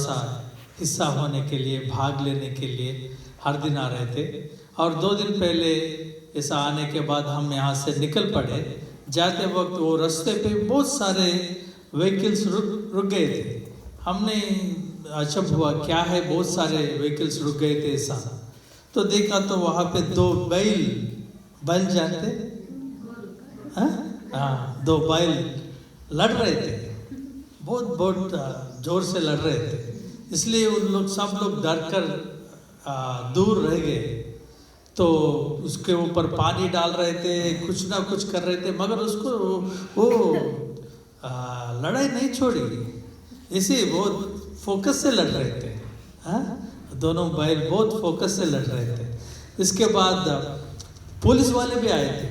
सा हिस्सा होने के लिए, भाग लेने के लिए हर दिन आ रहे थे। और 2 दिन पहले ऐसा आने के बाद हम यहाँ से निकल पड़े। जाते वक्त वो रास्ते पे बहुत सारे व्हीकल्स रुक गए थे। हमने अचंभ हुआ, क्या है, बहुत सारे व्हीकल्स रुक गए थे ऐसा। तो देखा तो वहाँ पे 2 बैल जानते, हाँ 2 बैल लड़ रहे थे, बहुत जोर से लड़ रहे थे। इसलिए उन लोग सब लोग डर कर दूर रह गए। तो उसके ऊपर पानी डाल रहे थे, कुछ ना कुछ कर रहे थे, मगर उसको वो लड़ाई नहीं छोड़ी। इसी बहुत फोकस से लड़ रहे थे। हाँ, दोनों बैल बहुत फोकस से लड़ रहे थे। इसके बाद पुलिस वाले भी आए थे,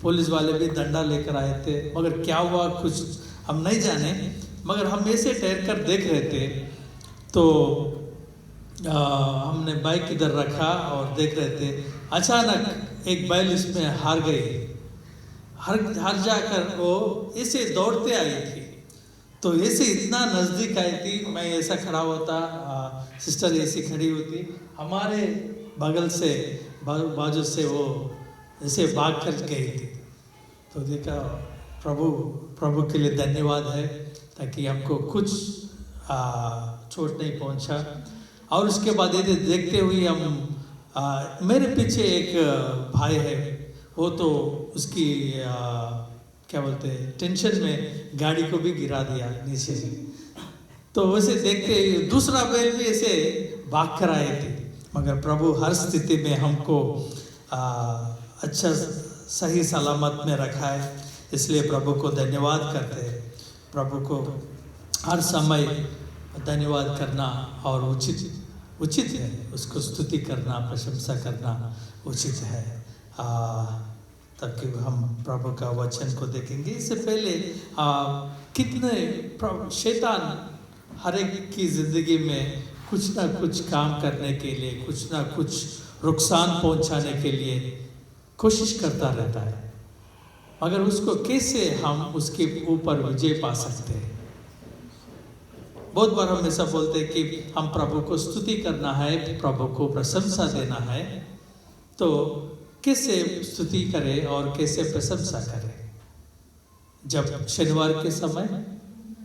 पुलिस वाले भी डंडा लेकर आए थे। मगर क्या हुआ कुछ हम नहीं जाने, मगर हम ऐसे ठहर कर देख रहे थे। तो हमने बाइक इधर रखा और देख रहे थे। अचानक एक बैल इसमें हार गई, हार जाकर वो ऐसे दौड़ते आई थी। तो ऐसे इतना नज़दीक आई थी, मैं ऐसा खड़ा होता, सिस्टर ऐसी खड़ी होती, हमारे बगल से बाजू से वो ऐसे भाग कर गई थी। तो देखा प्रभु के लिए धन्यवाद है, ताकि हमको कुछ चोट नहीं पहुंचा। और उसके बाद ये देखते हुए हम मेरे पीछे एक भाई है, वो तो उसकी क्या बोलते हैं, टेंशन में गाड़ी को भी गिरा दिया नीचे से। तो वैसे देखते दूसरा बैल भी ऐसे भाग कर आए थे। मगर प्रभु हर स्थिति में हमको अच्छा सही सलामत में रखा है, इसलिए प्रभु को धन्यवाद करते हैं। प्रभु को हर समय धन्यवाद करना और उचित है, उसको स्तुति करना, प्रशंसा करना उचित है। तब कि हम प्रभु का वचन को देखेंगे। इससे पहले कितने शैतान हर एक की ज़िंदगी में कुछ ना कुछ काम करने के लिए, कुछ ना कुछ नुकसान पहुंचाने के लिए कोशिश करता रहता है। मगर उसको कैसे हम उसके ऊपर विजय पा सकते हैं? बहुत बार हम ऐसा बोलते हैं कि हम प्रभु को स्तुति करना है, प्रभु को प्रशंसा देना है। तो कैसे स्तुति करें और कैसे प्रशंसा करें? जब शनिवार के समय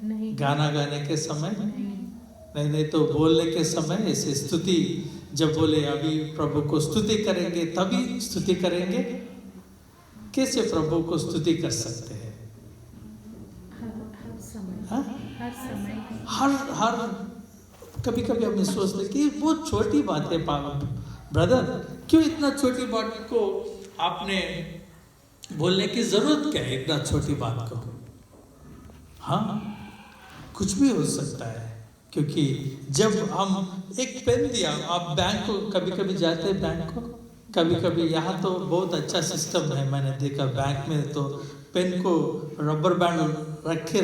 नहीं, गाना गाने के समय नहीं तो बोलने के समय ऐसे स्तुति, जब बोले अभी प्रभु को स्तुति करेंगे तभी स्तुति करेंगे। कैसे प्रभु को स्तुति कर सकते हैं? हर कभी हम सोचते कि बहुत छोटी बात है ब्रदर, क्यों इतना छोटी बात को आपने बोलने की जरूरत क्या है? इतना छोटी बात को, हाँ कुछ भी हो सकता है। क्योंकि जब हम एक पेन दिया, आप बैंक को कभी जाते हैं, बैंक को कभी यहाँ तो बहुत अच्छा सिस्टम है, मैंने देखा बैंक में तो पेन को रबर बैंड रख के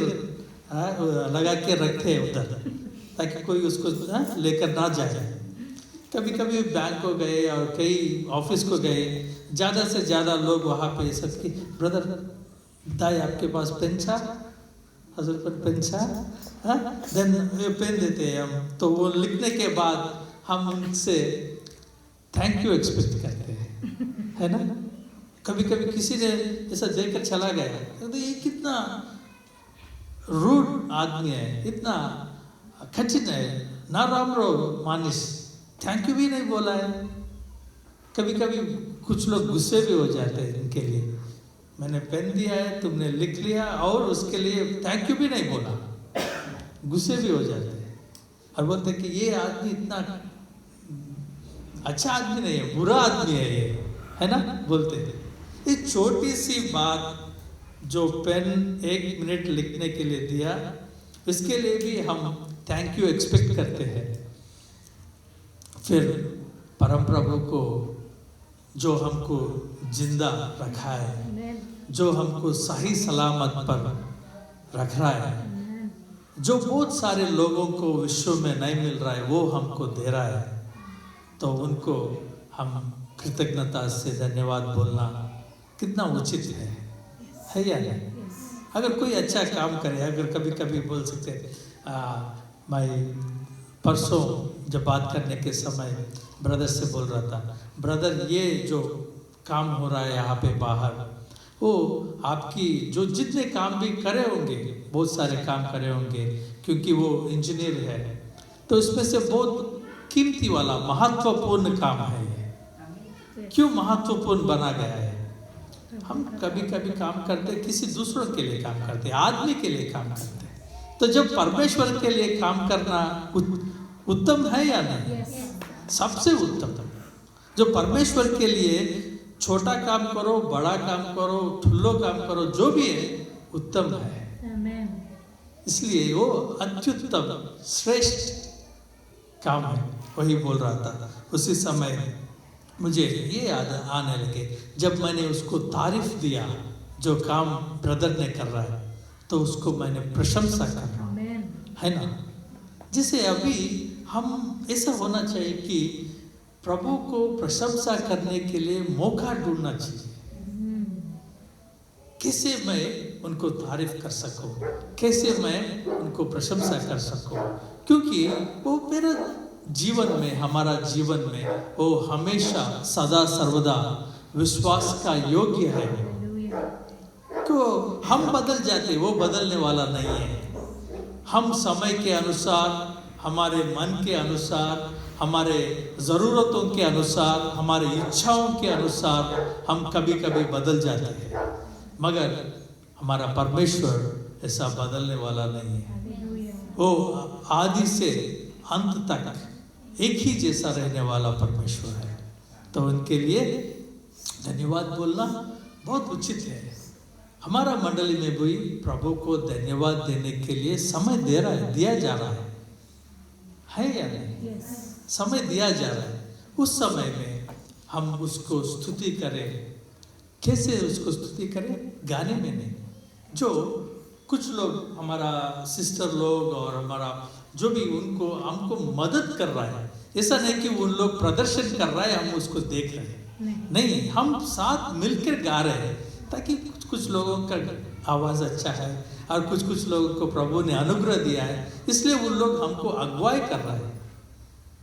लगा के रखते हैं उधर, ताकि कोई उसको लेकर ना जाए। कभी बैंक को गए और कई ऑफिस को गए, ज़्यादा से ज़्यादा लोग वहाँ पे सबकी ब्रदर दाई आपके पास पेन छा, हजूर पर पेन छा, देन पेन देते हैं हम। तो वो लिखने के बाद हम उनसे थैंक यू एक्सपेक्ट करते हैं, है ना। कभी किसी ने ऐसा देकर चला गया तो ये कितना रूड आदमी है, इतना कठिन है, ना रामरो मानिस, थैंक यू भी नहीं बोला है। कभी कुछ लोग गुस्से भी हो जाते हैं इनके लिए, मैंने पेन दिया है, तुमने लिख लिया और उसके लिए थैंक यू भी नहीं बोला, गुस्से भी हो जाते हैं और बोलते हैं कि ये आदमी इतना अच्छा आदमी नहीं है, बुरा आदमी है ये, है ना, बोलते हैं। ये छोटी सी बात जो पेन 1 मिनट लिखने के लिए दिया, इसके लिए भी हम थैंक यू एक्सपेक्ट करते हैं। फिर परम प्रभु को जो हमको जिंदा रखा है, जो हमको सही सलामत पर रख रहा है, जो बहुत सारे लोगों को विश्व में नहीं मिल रहा है वो हमको दे रहा है, तो उनको हम कृतज्ञता से धन्यवाद बोलना कितना उचित है या नहीं? अगर कोई अच्छा काम करे, अगर कभी बोल सकते हैं मैं परसों जब बात करने के समय ब्रदर से बोल रहा था, ब्रदर ये जो काम हो रहा है यहाँ पे बाहर, वो आपकी जो जितने काम भी करे होंगे, बहुत सारे काम करे होंगे, क्योंकि वो इंजीनियर है, तो इसमें से बहुत कीमती वाला महत्वपूर्ण काम है ये। क्यों महत्वपूर्ण बना गया है? हम कभी कभी काम करते किसी दूसरों के लिए काम करते, आदमी के लिए काम करते, तो जब परमेश्वर के लिए काम करना उत्तम है या नहीं? सबसे उत्तम। जो परमेश्वर के लिए छोटा काम करो, बड़ा काम करो, ठुल्लो काम करो, जो भी है उत्तम है। इसलिए वो अत्युत्तम श्रेष्ठ काम है, वही बोल रहा था। उसी समय मुझे ये याद आने लगे, जब मैंने उसको तारीफ दिया जो काम ब्रदर ने कर रहा है, तो उसको मैंने प्रशंसा कर रहा हूँ, है ना। जैसे अभी हम ऐसा होना चाहिए कि प्रभु को प्रशंसा करने के लिए मौका ढूंढना चाहिए। कैसे मैं उनको तारीफ कर सकूं, कैसे मैं उनको प्रशंसा कर सकूं, क्योंकि वो मेरा जीवन में, हमारा जीवन में वो हमेशा सदा सर्वदा विश्वास का योग्य है। तो हम बदल जाते, वो बदलने वाला नहीं है। हम समय के अनुसार, हमारे मन के अनुसार, हमारे ज़रूरतों के अनुसार, हमारे इच्छाओं के अनुसार हम कभी कभी बदल जाते हैं, मगर हमारा परमेश्वर ऐसा बदलने वाला नहीं है। वो आदि से अंत तक एक ही जैसा रहने वाला परमेश्वर है। तो उनके लिए धन्यवाद बोलना बहुत उचित है। हमारा मंडली में भी प्रभु को धन्यवाद देने के लिए समय दिया जा रहा है या नहीं? समय दिया जा रहा है। उस समय में हम उसको स्तुति करें। कैसे उसको स्तुति करें? गाने में नहीं। जो कुछ लोग, हमारा सिस्टर लोग और हमारा जो भी उनको हमको मदद कर रहा है, ऐसा नहीं कि उन लोग प्रदर्शन कर रहा है हम उसको देख रहे हैं, नहीं, हम साथ मिलकर गा रहे हैं, ताकि कुछ लोगों का आवाज़ अच्छा है और कुछ लोगों को प्रभु ने अनुग्रह दिया है, इसलिए उन लोग हमको अगुवाई कर रहे हैं।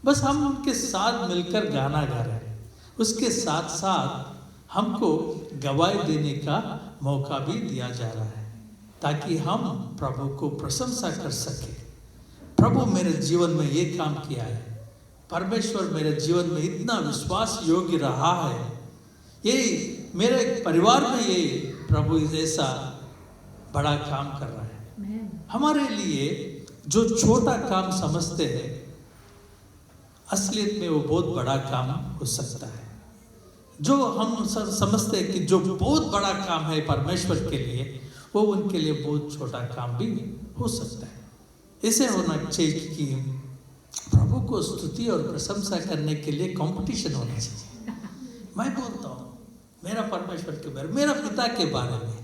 बस हम उनके साथ मिलकर गाना गा रहे हैं। उसके साथ साथ हमको गवाही देने का मौका भी दिया जा रहा है, ताकि हम प्रभु को प्रशंसा कर सके। प्रभु मेरे जीवन में ये काम किया है, परमेश्वर मेरे जीवन में इतना विश्वास योग्य रहा है, ये मेरे परिवार में ये प्रभु ऐसा बड़ा काम कर रहा है। हमारे लिए जो छोटा काम समझते हैं, असलियत में वो बहुत बड़ा काम हो सकता है। जो हम समझते हैं कि जो बहुत बड़ा काम है परमेश्वर के लिए, वो उनके लिए बहुत छोटा काम भी हो सकता है। ऐसे होना चाहिए कि प्रभु को स्तुति और प्रशंसा करने के लिए कंपटीशन होना चाहिए। मैं बोलता हूँ मेरा परमेश्वर के बारे में, मेरा पिता के बारे में,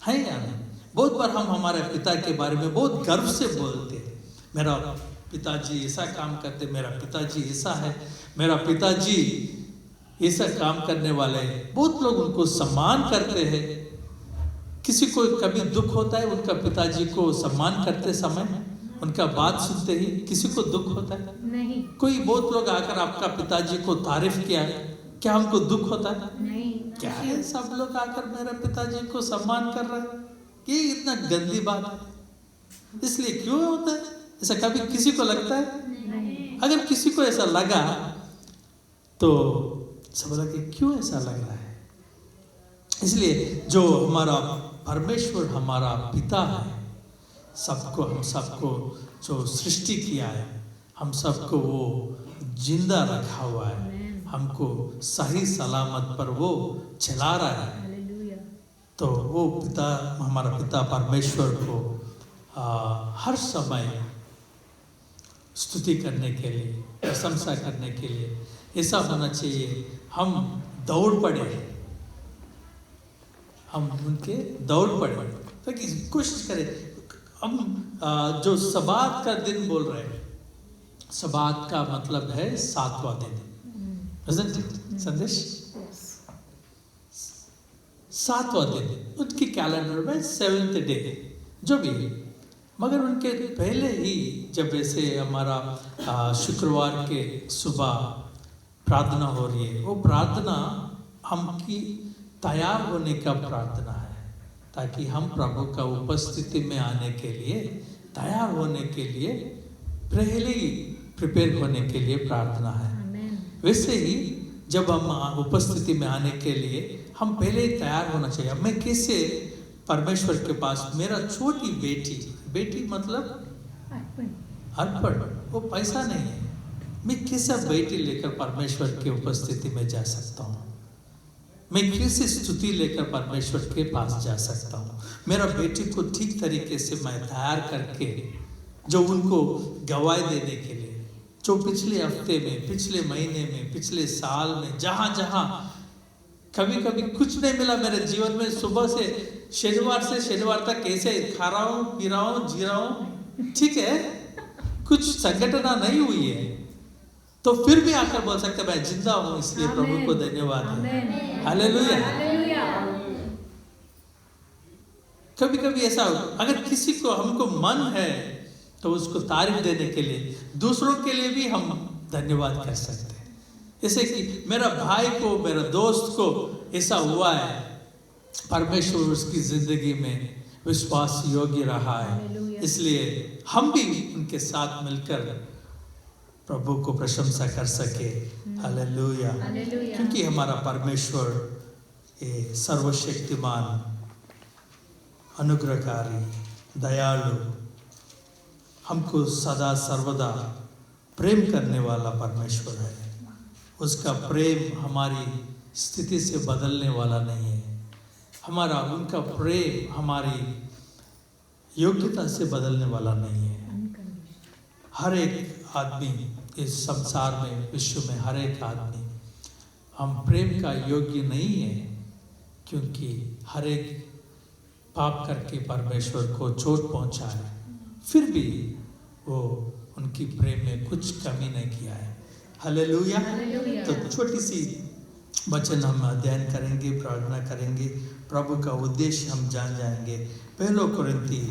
है या नहीं? बहुत बार हम हमारे पिता के बारे में बहुत गर्व से बोलते हैं। मेरा पिताजी ऐसा काम करते, मेरा पिताजी ऐसा है, मेरा पिताजी ऐसा काम करने वाले हैं। बहुत लोग उनको सम्मान करते हैं। किसी को कभी दुख होता है उनका पिताजी को सम्मान करते समय, उनका बात सुनते ही किसी को दुख होता है? नहीं। कोई बहुत लोग आकर आपका पिताजी को तारीफ किया, क्या हमको दुख होता है? नहीं। क्या है, सब लोग आकर मेरे पिताजी को सम्मान कर रहे हैं, ये इतना गंदी बात है। इसलिए क्यों होता है ऐसा? कभी किसी को लगता है? नहीं। अगर किसी को ऐसा लगा तो सब लगे क्यों ऐसा लग रहा है? इसलिए जो हमारा परमेश्वर हमारा पिता है, सबको, हम सबको जो सृष्टि किया है, हम सबको वो जिंदा रखा हुआ है, हमको सही सलामत पर वो चला रहा है। तो वो पिता, हमारा पिता परमेश्वर को हर समय स्तुति करने के लिए, प्रशंसा करने के लिए ऐसा होना चाहिए हम दौड़ पड़े, हम उनके दौड़ पड़े, ताकि कोशिश करें। हम जो सबात का दिन बोल रहे हैं, सबात का मतलब है 7वां दिन, संदेश 7वां दिन, उनकी कैलेंडर में 7th डे जो भी है, मगर उनके पहले ही जब ऐसे हमारा शुक्रवार के सुबह प्रार्थना हो रही है, वो प्रार्थना हमकी तैयार होने का प्रार्थना है, ताकि हम प्रभु का उपस्थिति में आने के लिए, तैयार होने के लिए, पहले ही प्रिपेयर होने के लिए प्रार्थना है। वैसे ही जब हम उपस्थिति में आने के लिए हम पहले ही तैयार होना चाहिए। मैं कैसे परमेश्वर के पास, मेरा छोटी बेटी मतलब अर्पण, वो पैसा नहीं है, मैं कैसे बेटी लेकर परमेश्वर की उपस्थिति में जा सकता हूँ? मैं कैसे स्तुति लेकर परमेश्वर के पास जा सकता हूँ? मेरा बेटी को ठीक तरीके से मैं तैयार करके, जो उनको गवाही देने के लिए, जो पिछले हफ्ते में, पिछले महीने में, पिछले साल में, जहाँ जहाँ कभी कभी कुछ नहीं मिला मेरे जीवन में, सुबह से शनिवार तक कैसे खा रहा हूँ, पी रहा हूँ, जी रहा हूँ, ठीक है, कुछ संगठना नहीं हुई है, तो फिर भी आकर बोल सकते मैं जिंदा हूँ, इसलिए प्रभु को धन्यवाद है। हालेलुया। कभी कभी ऐसा हो, अगर किसी को हमको मन है तो उसको तारीफ देने के लिए, दूसरों के लिए भी हम धन्यवाद कर सकते हैं। जैसे कि मेरा भाई को, मेरा दोस्त को ऐसा हुआ है, परमेश्वर उसकी जिंदगी में विश्वास योग्य रहा है, इसलिए हम भी उनके साथ मिलकर प्रभु को प्रशंसा कर सके। हालेलुया। क्योंकि हमारा परमेश्वर ये सर्वशक्तिमान, अनुग्रहकारी, दयालु, हमको सदा सर्वदा प्रेम करने वाला परमेश्वर है। उसका प्रेम हमारी स्थिति से बदलने वाला नहीं है। उनका प्रेम हमारी योग्यता से बदलने वाला नहीं है। हर एक आदमी इस संसार में, विश्व में हर एक आदमी, हम प्रेम का योग्य नहीं है, क्योंकि हर एक पाप करके परमेश्वर को चोट पहुंचा है, फिर भी वो उनकी प्रेम में कुछ कमी नहीं किया है। हालेलुया। तो छोटी सी वचन हम अध्ययन करेंगे, प्रार्थना करेंगे, प्रभु का उद्देश्य हम जान जाएंगे। पहला कुरिन्थी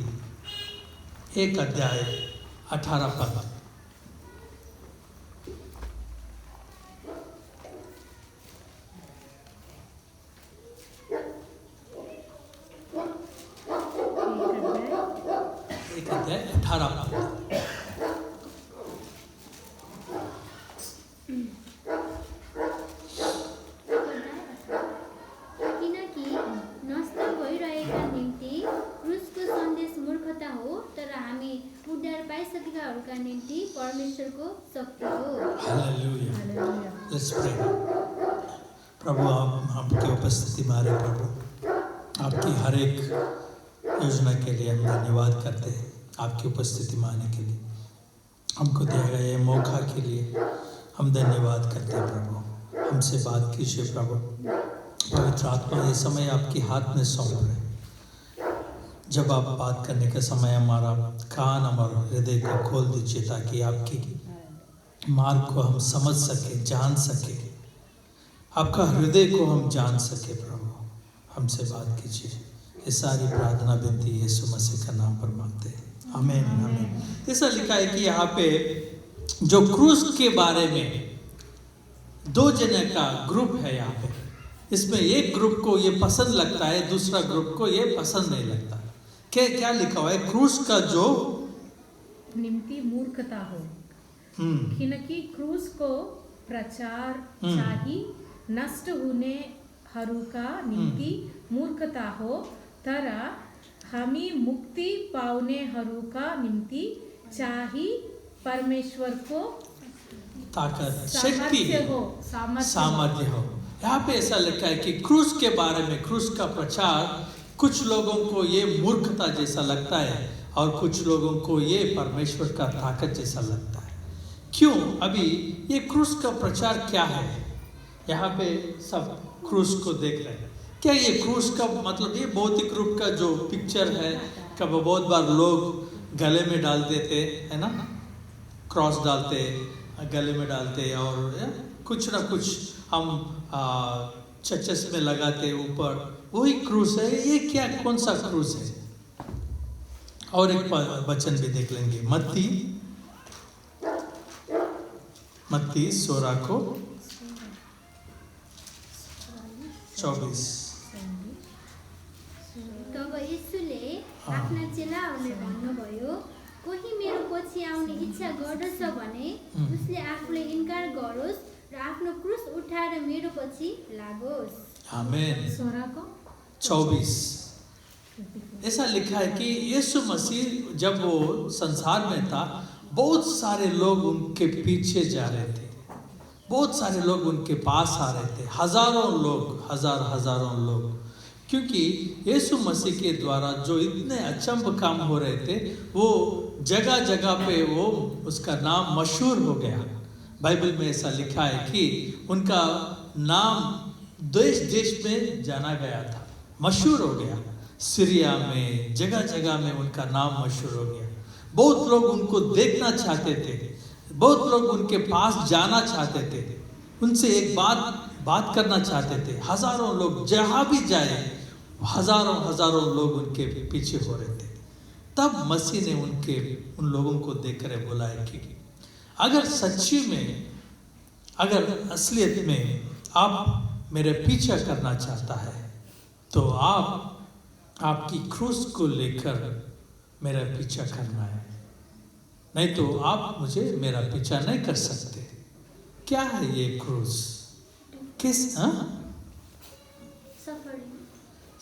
1 अध्याय 18 पद। प्रभु आपकी उपस्थिति में आ रहे, प्रभु आपकी हर एक योजना के लिए हम धन्यवाद करते हैं। आपकी उपस्थिति में आने के लिए, हमको दिया गया ये मौका के लिए हम धन्यवाद करते हैं। प्रभु हमसे बात कीजिए। प्रभु पवित्र आत्मा, ये समय आपके हाथ में सौंप रहे। जब आप बात करने का समय, हमारा कान, हमारा हृदय को खोल दीजिए, ताकि आपकी मार्ग को हम समझ सके, जान सके, आपका हृदय को हम जान सके। प्रभु हमसे बात कीजिए। ये सारी प्रार्थना विनती यीशु मसीह का नाम पर मांगते हैं, आमीन आमीन। ऐसा लिखा है कि यहाँ पे जो क्रूस के बारे में 2 जने का ग्रुप है यहाँ पे, इसमें एक ग्रुप को ये पसंद लगता है, दूसरा ग्रुप को ये पसंद नहीं लगता। क्या लिखा हुआ है? क्रूस का जो निम्ति मूर्खता हो, किनकि क्रूस को प्रचार चाहिँ नष्ट हुने हरूका निम्ति मूर्खता हो, तर हामी मुक्ति पाउने हरूका निम्ति चाहिँ परमेश्वरको ताकत, शक्ति हो, सामर्थ्य हो। यहाँ पे ऐसा लिखा है कि क्रूस के बारे में, क्रूस का प्रचार कुछ लोगों को ये मूर्खता जैसा लगता है और कुछ लोगों को ये परमेश्वर का ताकत जैसा लगता है। क्यों? अभी ये क्रूस का प्रचार क्या है? यहाँ पे सब क्रूस को देख रहे हैं। क्या ये क्रूस का मतलब ये भौतिक रूप का जो पिक्चर है, कब बहुत बार लोग गले में डालते थे, है ना, क्रॉस डालते, गले में डालते, और कुछ ना कुछ हम चर्चेस में लगाते ऊपर, वही क्रूस है। ये क्या, कौन सा क्रूस है? और एक वचन भी देख लेंगे, मत्ती 16:24। तब येशूले आफ्ना चेलाहरूलाई भन्नुभयो, कोही मेरो पछि आउने इच्छा गर्दछ भने उसले आफूले इन्कार गरोस् र आफ्नो क्रुस उठाएर मेरो पछि लागोस्। आमेन। 24 ऐसा लिखा है कि यीशु मसीह जब वो संसार में था, बहुत सारे लोग उनके पीछे जा रहे थे, बहुत सारे लोग उनके पास आ रहे थे, हजारों लोग, क्योंकि यीशु मसीह के द्वारा जो इतने अचंभ काम हो रहे थे, वो जगह जगह पे वो उसका नाम मशहूर हो गया। बाइबल में ऐसा लिखा है कि उनका नाम देश देश में जाना गया था, मशहूर हो गया। सीरिया में जगह जगह में उनका नाम मशहूर हो गया। बहुत लोग उनको देखना चाहते थे, बहुत लोग उनके पास जाना चाहते थे, उनसे एक बात करना चाहते थे। हजारों लोग जहाँ भी जाए, हजारों लोग उनके पीछे हो रहे थे। तब मसीह ने उन लोगों को देखकर बोला है कि अगर सच्ची में, अगर असलियत में आप मेरे पीछा करना चाहता है, तो आपकी क्रूस को लेकर मेरा पीछा करना है, नहीं तो आप मेरा पीछा नहीं कर सकते। क्या है ये क्रूस?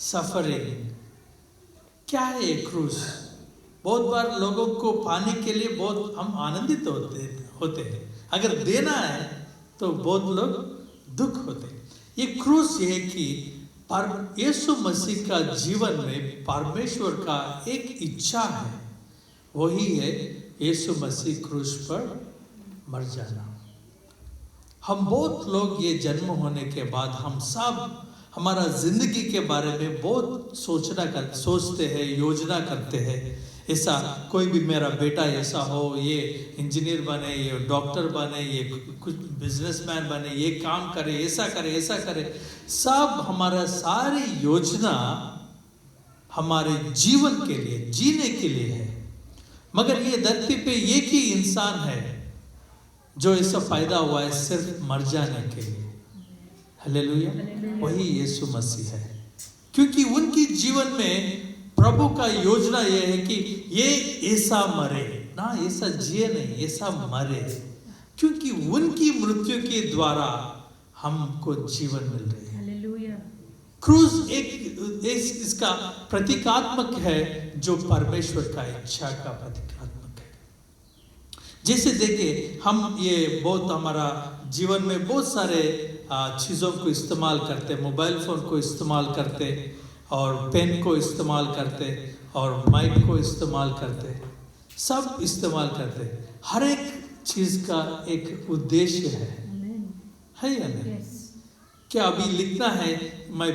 सफरिंग। क्या है ये क्रूस? बहुत बार लोगों को पाने के लिए बहुत हम आनंदित होते हैं, अगर देना है तो बहुत लोग दुख होते हैं। ये क्रूस ये है कि यीशु मसीह का जीवन में परमेश्वर का एक इच्छा है, वही है यीशु मसीह क्रूस पर मर जाना। हम बहुत लोग ये जन्म होने के बाद हम सब हमारा जिंदगी के बारे में बहुत सोचते हैं, योजना करते हैं। ऐसा कोई भी मेरा बेटा ऐसा हो, ये इंजीनियर बने, ये डॉक्टर बने, ये कुछ बिजनेसमैन बने, ये काम करे, ऐसा करे। सब हमारा सारी योजना हमारे जीवन के लिए, जीने के लिए है। मगर ये धरती पे एक ही इंसान है जो ऐसा फायदा हुआ है सिर्फ मर जाने के लिए। हालेलुया। वही यीशु मसीह है, क्योंकि उनकी जीवन में प्रभु का योजना यह है कि ये ऐसा मरे ना, ऐसा जिए नहीं, ऐसा मरे, क्योंकि उनकी मृत्यु के द्वारा हमको जीवन मिल रही है। क्रूस एक इसका प्रतीकात्मक है, जो परमेश्वर का इच्छा का प्रतीकात्मक है। जैसे देखिए, हम ये बहुत हमारा जीवन में बहुत सारे चीज़ों को इस्तेमाल करते, मोबाइल फ़ोन को इस्तेमाल करते, और पेन को इस्तेमाल करते, और माइक को इस्तेमाल करते, सब इस्तेमाल करते। हर एक चीज़ का एक उद्देश्य है या नहीं? क्या अभी लिखना है, मैं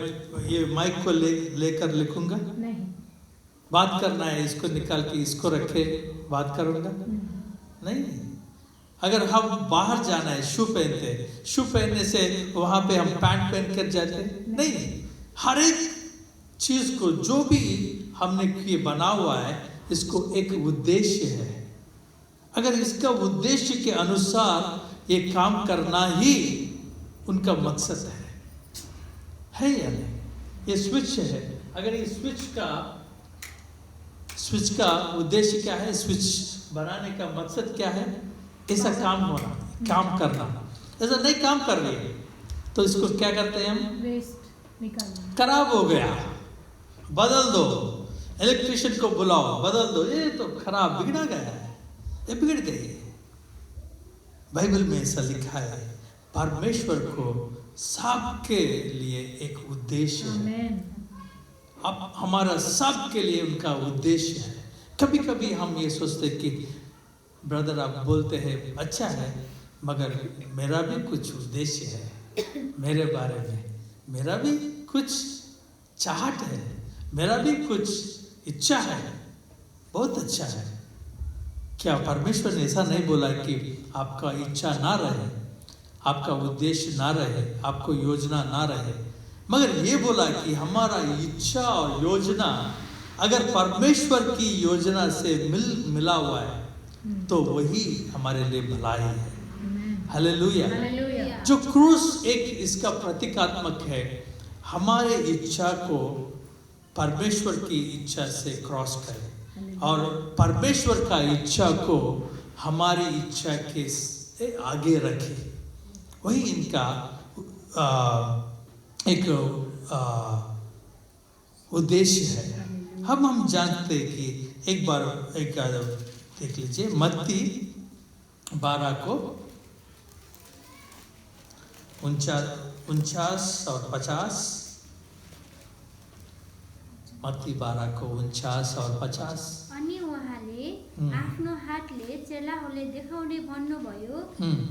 ये माइक को लेकर लिखूंगा? नहीं। बात करना है, इसको निकाल के इसको रखे बात करूंगा? नहीं। अगर हम बाहर जाना है, शू पहनने से वहां पे हम पैंट पहन कर जाते? नहीं। हर एक चीज को जो भी हमने ये बना हुआ है, इसको एक उद्देश्य है। अगर इसका उद्देश्य के अनुसार ये काम करना ही उनका मकसद है या नहीं? ये स्विच है, अगर ये स्विच का उद्देश्य क्या है, स्विच बनाने का मकसद क्या है? ऐसा काम होना, काम करना। ऐसा नहीं काम कर रही है तो इसको क्या करते हैं हम? वेस्ट निकालना। खराब हो गया, बदल दो, इलेक्ट्रिशियन को बुलाओ, बदल दो, ये तो खराब बिगड़ा गया है, ये बिगड़ गई है। बाइबल में ऐसा लिखा है, परमेश्वर को सबके लिए एक उद्देश्य है। अब हमारा सबके लिए उनका उद्देश्य है। कभी कभी हम ये सोचते कि ब्रदर आप बोलते हैं अच्छा है, मगर मेरा भी कुछ उद्देश्य है, मेरे बारे में मेरा भी कुछ चाहत है, मेरा भी कुछ इच्छा है, बहुत अच्छा है। क्या परमेश्वर ने ऐसा नहीं बोला कि आपका इच्छा ना रहे, आपका उद्देश्य ना रहे, आपको योजना ना रहे, मगर ये बोला कि हमारा इच्छा और योजना अगर परमेश्वर की योजना से मिला हुआ है तो वही हमारे लिए भलाई है। हालेलुया। हालेलुया। जो क्रूस एक इसका प्रतीकात्मक है, हमारे इच्छा को परमेश्वर की इच्छा से क्रॉस करे और परमेश्वर का इच्छा को हमारी इच्छा के आगे रखे। वही इनका एक उद्देश्य है। हम जानते हैं कि एक बार देख लीजिए मत्ती 12 को 49 और 50। मत्ती 12 को 49 और 50। अनि उहाँले आफ्नो हातले चेलाहरूले देखाउने भन्नुभयो,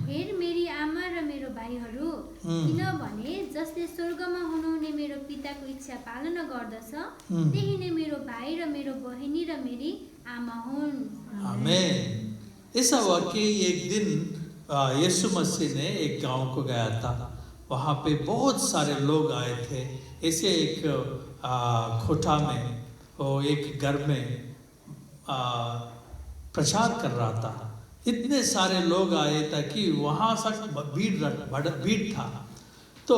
हेर मेरी आमा र मेरो भाइहरू, किनभने जसले स्वर्गमा हुनुहुने मेरो पिताको इच्छा पालना गर्दछ त्यही नै मेरो भाइ र मेरो बहिनी र मेरी आमा हुन्। आमेन। ऐसा हुआ कि एक दिन यीशु मसीह ने एक गांव को गया था। वहाँ पे बहुत सारे लोग आए थे। ऐसे एक खोटा में वो एक घर में प्रचार कर रहा था। इतने सारे लोग आए ताकि वहाँ सब भीड़ था। तो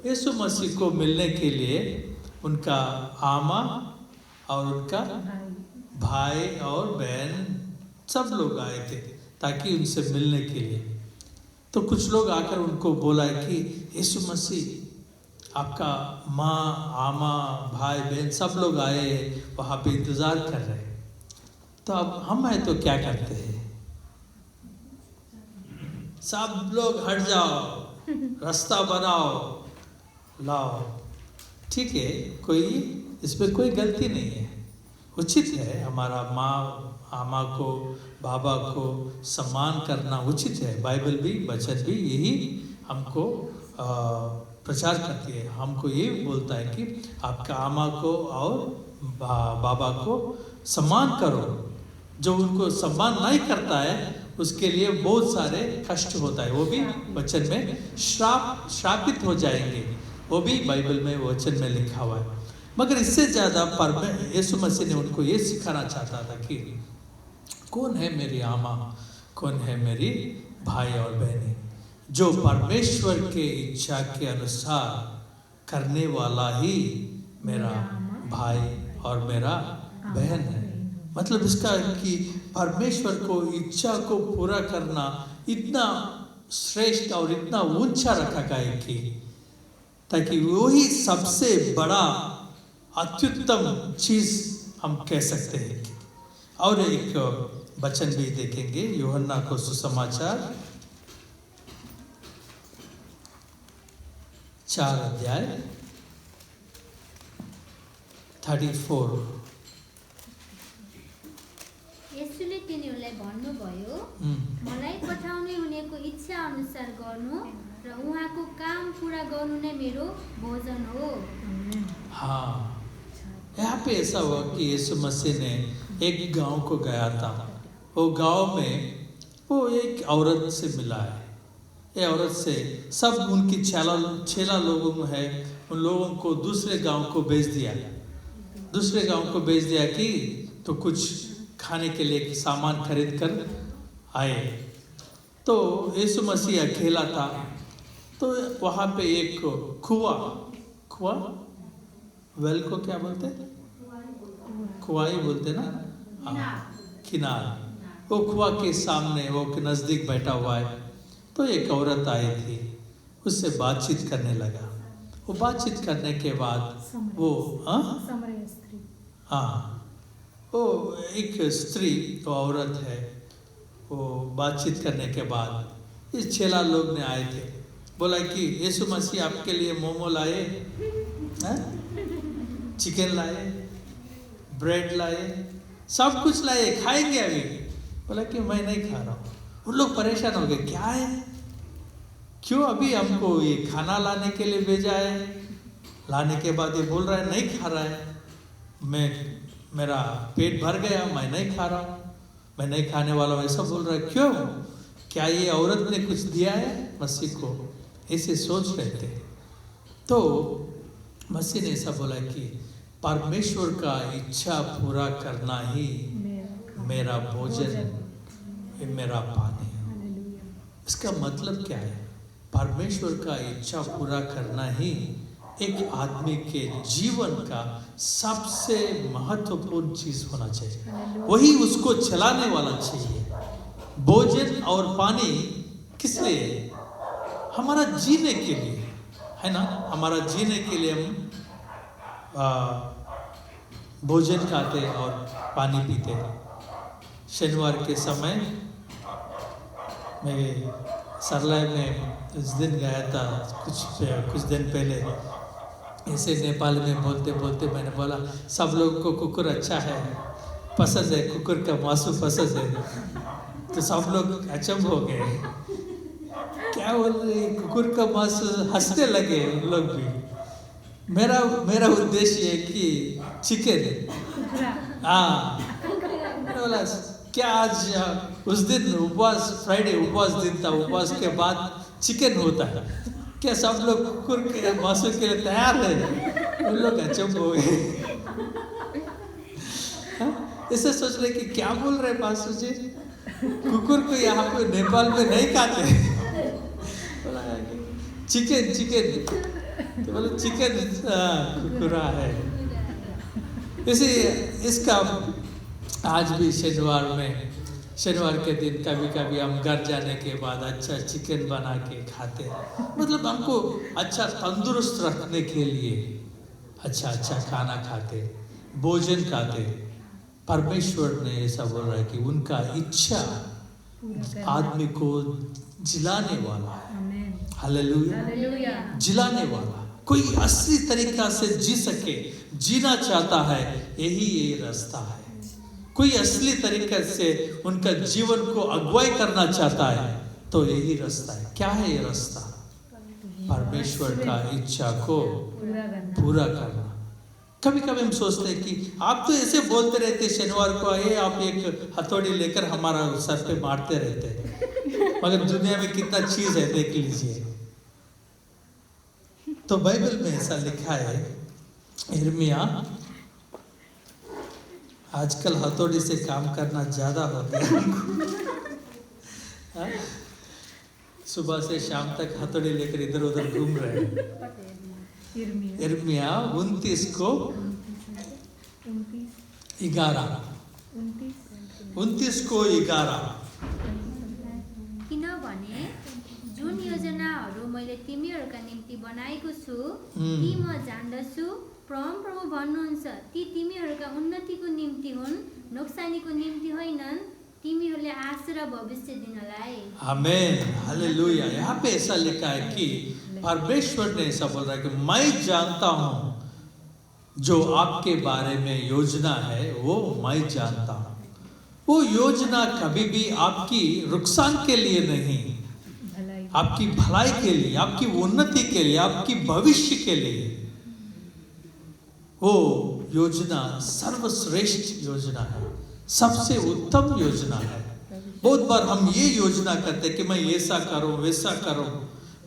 यीशु मसीह को मिलने के लिए उनका आमा और उनका भाई और बहन सब लोग आए थे ताकि उनसे मिलने के लिए। तो कुछ लोग आकर उनको बोला कि यीशु मसीह आपका माँ, आमा, भाई, बहन सब लोग आए वहाँ पे इंतज़ार कर रहे हैं। तो अब हम हैं तो क्या करते हैं? सब लोग हट जाओ, रास्ता बनाओ, लाओ। ठीक है, कोई इसमें कोई गलती नहीं है, उचित है। हमारा माँ, आमा को, बाबा को सम्मान करना उचित है। बाइबल भी, वचन भी यही हमको प्रचार करती है। हमको ये बोलता है कि आपका आमा को और बाबा को सम्मान करो। जो उनको सम्मान नहीं करता है उसके लिए बहुत सारे कष्ट होता है। वो भी वचन में श्रापित हो जाएंगे। वो भी बाइबल में वचन में लिखा हुआ है। मगर इससे ज़्यादा यीशु मसीह ने उनको ये सिखाना चाहता था कि कौन है मेरी आमा, कौन है मेरी भाई और बहनें। जो परमेश्वर के इच्छा के अनुसार करने वाला ही मेरा भाई और मेरा बहन है। मतलब इसका कि परमेश्वर को इच्छा को पूरा करना इतना श्रेष्ठ और इतना ऊंचा रखा गया कि ताकि वही सबसे बड़ा अत्युत्तम चीज हम कह सकते हैं। और एक वचन भी देखेंगे, यूहन्ना को सुसमाचार 4 अध्याय 34। यसुले तिनीहरूलाई भन्नुभयो, मलाई पठाउने हुनेको इच्छा अनुसार गर्नु र उहाँको काम पूरा गर्नु नै मेरो भोजन हो। हाँ, यहाँ पे ऐसा हुआ कि यीशु मसीह ने एक गांव को गया था। वो गांव में वो एक औरत से मिला है। ये औरत से सब उनकी छेला लोगों है, उन लोगों को दूसरे गांव को भेज दिया। दूसरे गांव को भेज दिया कि तो कुछ खाने के लिए सामान खरीद कर आए। तो यीशु मसीह अकेला था। तो वहाँ पे एक कुआ वेल को क्या बोलते हैं? कुआ ही बोलते ना, किनार। वो कुआ के सामने वो नज़दीक बैठा हुआ है। तो एक औरत आई थी, उससे बातचीत करने लगा। वो बातचीत करने के बाद वो वो एक स्त्री तो औरत है। वो बातचीत करने के बाद इस छेला लोग ने आए थे, बोला कि यीशु मसीह आपके लिए मोमो लाए, चिकन लाए, ब्रेड लाए, सब कुछ लाए, खाएंगे अभी। बोला कि मैं नहीं खा रहा हूँ। उन लोग परेशान हो गए, क्या है, क्यों अभी हमको ये खाना लाने के लिए भेजा है? लाने के बाद ये बोल रहा है नहीं खा रहा है, मेरा पेट भर गया, मैं नहीं खा रहा हूँ, मैं नहीं खाने वाला हूँ, ऐसा बोल रहा है। क्यों, क्या ये औरत ने कुछ दिया है मसीह को? ऐसे सोच रहे थे। तो मसीह ने ऐसा बोला कि परमेश्वर का इच्छा पूरा करना ही मेरा भोजन, मेरा पानी है। हालेलुया। इसका मतलब क्या है? परमेश्वर का इच्छा पूरा करना ही एक आदमी के जीवन का सबसे महत्वपूर्ण चीज होना चाहिए। वही उसको चलाने वाला चाहिए। भोजन और पानी किस लिए? हमारा जीने के लिए, है ना। हमारा जीने के लिए हम भोजन खाते और पानी पीते। शनिवार के समय मैं सरलाई में उस दिन गया था, कुछ दिन पहले। ऐसे नेपाल में बोलते बोलते मैंने बोला, सब लोगों को कुकुर अच्छा है, पसंद है, कुकुर का मांसू पसंद है। तो सब लोग अचंभ हो गए, क्या बोल रहे, कुकुर का मांस, हंसने लगे उन लोग भी। मेरा उद्देश्य है कि चिकन, हाँ। मैंने बोला क्या आज उस दिन उपवास, फ्राइडे उपवास दिन था, उपवास के बाद चिकन होता है क्या? सब लोग कुकुर के मांसू के लिए तैयार है? उन लोग अचंभ हो गए। ऐसे सोच रहे कि क्या बोल रहे पास्टर जी, कुकुर को यहाँ पे नेपाल में नहीं खाते। बोला चिकन, तो बोले चिकन कुकुरा है। इसी इसका आज भी शनिवार के दिन कभी कभी हम घर जाने के बाद अच्छा चिकन बना के खाते हैं। मतलब हमको अच्छा तंदुरुस्त रखने के लिए अच्छा खाना खाते, भोजन खाते। परमेश्वर ने ऐसा बोल रहा है कि उनका इच्छा आदमी को जिलाने वाला है। हालेलुया। जिलाने वाला, कोई असली तरीका से जी सके, जीना चाहता है, यही रास्ता है। कोई असली तरीके से उनका जीवन को अगुवाई करना चाहता है तो यही रास्ता है। क्या है ये रास्ता? परमेश्वर का इच्छा को पूरा करना। कभी कभी हम सोचते हैं कि आप तो ऐसे बोलते रहते, शनिवार को आए आप एक हथौड़ी लेकर हमारा सर पे मारते रहते हैं, मगर दुनिया में कितना चीज है देख लीजिए। तो बाइबल में ऐसा लिखा है, यिर्मयाह, आजकल हथौड़ी से काम करना ज्यादा हो गया। सुबह से शाम तक हथौड़ी लेकर इधर उधर घूम रहे हैं। यिर्मयाह 29 को 11 किनभने जुन योजनाहरू मैले तिमीहरूका निम्ति बनाएको छु ती म जान्दछु। प्रभु भन्नुहुन्छ, ती तिमीहरूका उन्नतिको निम्ति हुन्, नोक्सानीको निम्ति होइनन्, तिमीहरूले आशा र भविष्य दिनलाई। आमेन, हालेलुया। यहाँ पे ऐसा लिखा है कि परमेश्वर ने ऐसा बोल रहा है कि मैं जानता हूँ जो आपके बारे में योजना है वो मैं जानता हूँ। वो योजना कभी भी आपकी नुकसान के लिए नहीं, आपकी भलाई के लिए, आपकी उन्नति के लिए, आपकी भविष्य के लिए। वो योजना सर्वश्रेष्ठ योजना है, सबसे उत्तम योजना है। बहुत बार हम ये योजना करते कि मैं ऐसा करूं, वैसा करूं,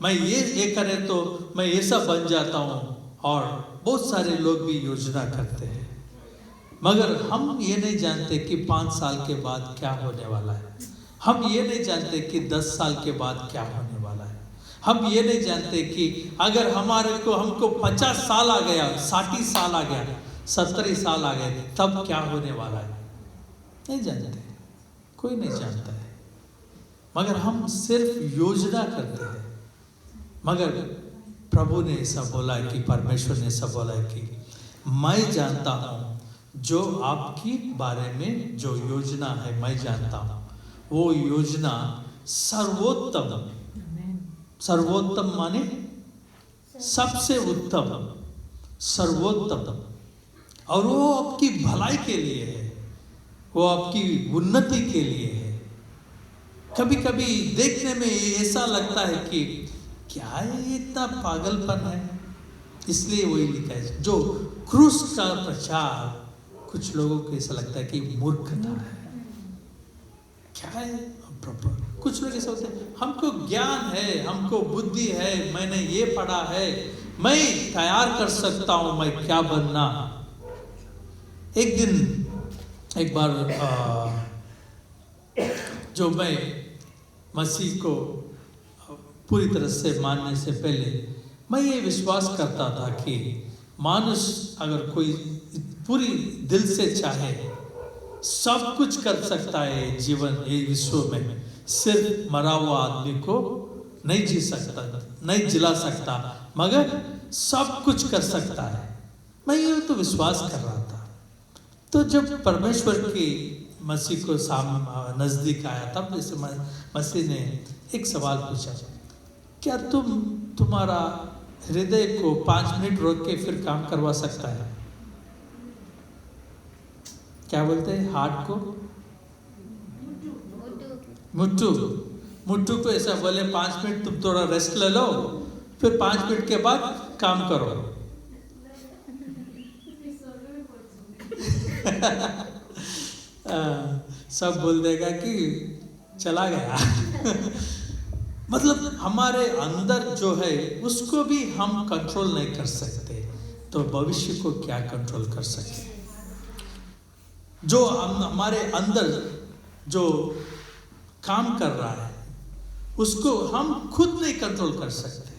मैं ये करे तो मैं ऐसा बन जाता हूं, और बहुत सारे लोग भी योजना करते हैं, मगर हम ये नहीं जानते कि 5 साल के बाद क्या होने वाला है। हम ये नहीं जानते कि 10 साल के बाद क्या होने वाला है। हम ये नहीं जानते कि अगर हमको 50 साल आ गया, 60 साल आ गया, 70 साल आ गए, तब क्या होने वाला है। नहीं जानते, कोई नहीं जानता है, मगर हम सिर्फ योजना करते हैं। मगर प्रभु ने ऐसा बोला है कि परमेश्वर ने ऐसा बोला है कि मैं जानता हूँ जो आपकी बारे में जो योजना है मैं जानता हूँ। वो योजना सर्वोत्तम, सर्वोत्तम माने सबसे उत्तम, सर्वोत्तम, और वो आपकी भलाई के लिए है, वो आपकी उन्नति के लिए है। कभी कभी देखने में ऐसा लगता है कि क्या ये इतना पागलपन है, इसलिए वही लिखा है। जो क्रूस का प्रचार कुछ लोगों को ऐसा लगता है कि मूर्खता है। क्या है? कुछ लोग ऐसा होते हैं, हमको ज्ञान है, हमको बुद्धि है, मैंने ये पढ़ा है, मैं तैयार कर सकता हूं मैं क्या बनना। एक दिन एक बार जो मैं मसीह को पूरी तरह से मानने से पहले मैं ये विश्वास करता था कि मानुष अगर कोई पूरी दिल से चाहे सब कुछ कर सकता है जीवन ये विश्व में, सिर्फ मरा हुआ आदमी को नहीं जी सकता, नहीं जिला सकता, मगर सब कुछ कर सकता है। मैं ये तो विश्वास कर रहा था। तो जब परमेश्वर की मसीह को नजदीक आया तब इस मसीह ने एक सवाल पूछा, क्या तुम्हारा हृदय को 5 मिनट रोक के फिर काम करवा सकता है? क्या बोलते हैं हार्ट को? मुट्ठू को ऐसा बोले 5 मिनट तुम थोड़ा रेस्ट ले लो, फिर 5 मिनट के बाद काम करो। सब बोल देगा कि चला गया। मतलब हमारे अंदर जो है उसको भी हम कंट्रोल नहीं कर सकते, तो भविष्य को क्या कंट्रोल कर सकते? जो हमारे अंदर जो काम कर रहा है उसको हम खुद नहीं कंट्रोल कर सकते।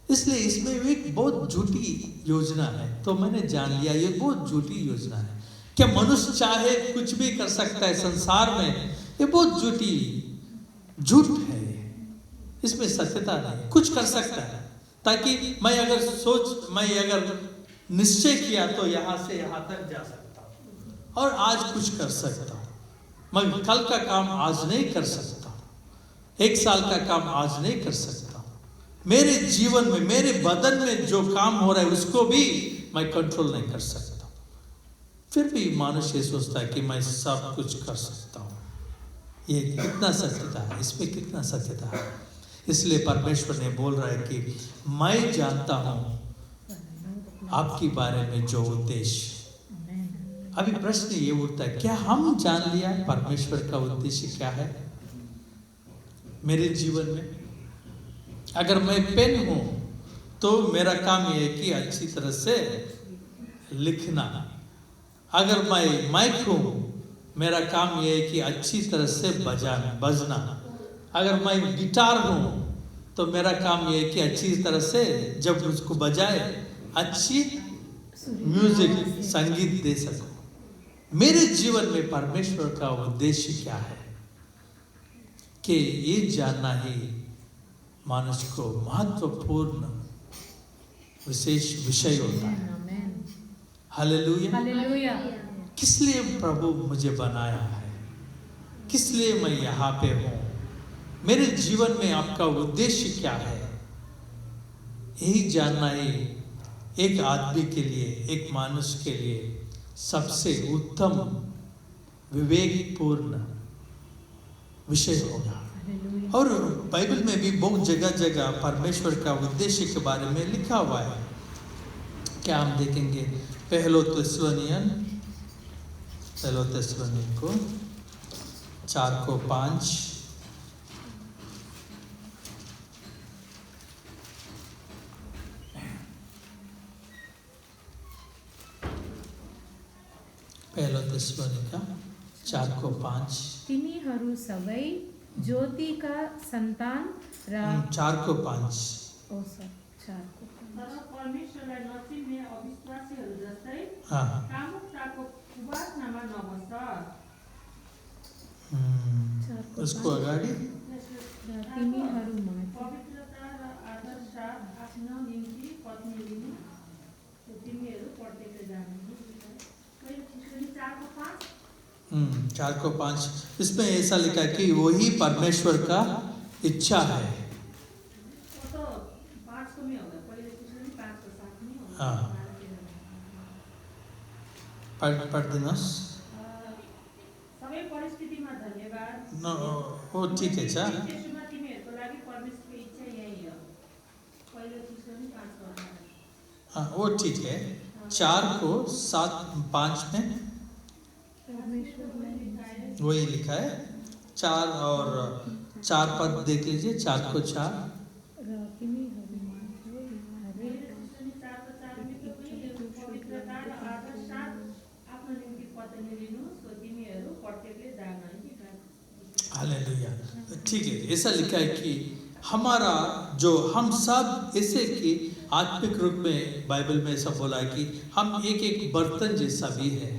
इसलिए इसमें एक बहुत झूठी योजना है। तो मैंने जान लिया ये बहुत झूठी योजना है। क्या मनुष्य चाहे कुछ भी कर सकता है संसार में? ये बहुत झूठ है। इसमें सत्यता नहीं। कुछ कर सकता है, ताकि मैं अगर निश्चय किया तो यहाँ से यहाँ तक जा सकता हूँ और आज कुछ कर सकता हूँ, मगर कल का काम आज नहीं कर सकता, 1 साल का काम आज नहीं कर सकता। मेरे जीवन में, मेरे बदन में जो काम हो रहा है उसको भी मैं कंट्रोल नहीं कर सकता। फिर भी मनुष्य सोचता है कि मैं सब कुछ कर सकता हूँ। ये कितना सत्यता है, इसमें कितना सत्यता है। इसलिए परमेश्वर ने बोल रहा है कि मैं जानता हूँ आपके बारे में जो उद्देश्य। अभी प्रश्न ये उठता है, क्या हम जान लिया परमेश्वर का उद्देश्य क्या है मेरे जीवन में? अगर मैं पेन हूं तो मेरा काम ये है कि अच्छी तरह से लिखना। अगर मैं माइक हूं मेरा काम ये है कि अच्छी तरह से बजना। अगर मैं गिटार हूं तो मेरा काम ये है कि अच्छी तरह से जब उसको बजाए अच्छी म्यूजिक संगीत दे सकूं। मेरे जीवन में परमेश्वर का उद्देश्य क्या है कि ये जानना ही मनुष्य को महत्वपूर्ण विशेष विषय होता है। हालेलुया। हालेलुया। किस लिए प्रभु मुझे बनाया है? किस लिए मैं यहाँ पे हूँ? मेरे जीवन में आपका उद्देश्य क्या है? यही जानना ही एक आदमी के लिए, एक मनुष्य के लिए सबसे उत्तम विवेकपूर्ण विषय होगा। और बाइबल में भी बहुत जगह जगह परमेश्वर का उद्देश्य के बारे में लिखा हुआ है। क्या हम देखेंगे? पहलो थिस्सलुनीयन को 4:5। पहलो थिस्सलुनीका 4:5। तिमीहरू सबै ज्योतिका सन्तान र 4:5। ओ सर 4:5। तर परमेश्वरलाई नचिन्ने अविश्वासीहरू जस्तै हाँ। कामुकताको कुवासनामा नबस। उसको अगाडि तिमीहरूमा पवित्रता र आदर साथ आफ्नो निम्ति पत्नी लिनु तिमीहरू प्रत्येकले जान्नु। 4:5। 4:5 इसमें ऐसा लिखा है कि वही परमेश्वर का इच्छा है। तो 5 को में होगा, पहले 5:7 में होगा। हाँ। पढ़ देना। सबै परिस्थितिमा धन्यवाद। वो ठीक है। अच्छा, त्यसमा तिमीहरूको लागि परमेश्वरको इच्छा यही हो। पहिले 5:5 हाँ वो ठीक है। 4:7-5 में वही लिखा है। 4 और 4 पद देख लीजिए। 4:4 ठीक है, ऐसा लिखा है कि हमारा जो हम सब ऐसे कि आत्मिक रूप में बाइबल में ऐसा बोला है कि हम एक एक बर्तन जैसा भी है।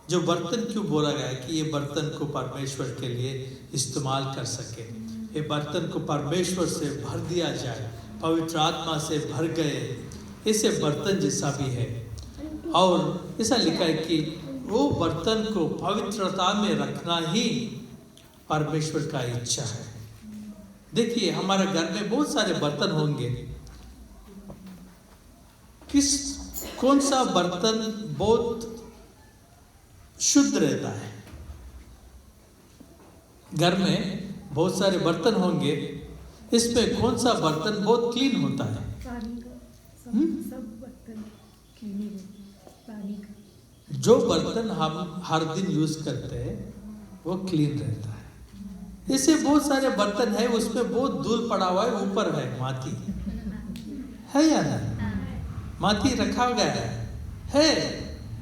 जो बर्तन क्यों बोला गया है कि ये बर्तन को परमेश्वर के लिए इस्तेमाल कर सके, ये बर्तन को परमेश्वर से भर दिया जाए, पवित्र आत्मा से भर गए, ऐसे बर्तन जैसा भी है। और ऐसा लिखा है कि वो बर्तन को पवित्रता में रखना ही परमेश्वर का इच्छा है। देखिए, हमारे घर में बहुत सारे बर्तन होंगे, कौन सा बर्तन बहुत शुद्ध रहता है? घर में बहुत सारे बर्तन होंगे, इसमें कौन सा बर्तन बहुत क्लीन होता है? पानी का सब बर्तन क्लीन ही रहते हैं, पानी का। जो बर्तन हम हर दिन यूज करते हैं वो क्लीन रहता है। ऐसे बहुत सारे बर्तन है, उसमें बहुत धूल पड़ा हुआ है, ऊपर है माटी है या नहीं? माटी रखा गया है,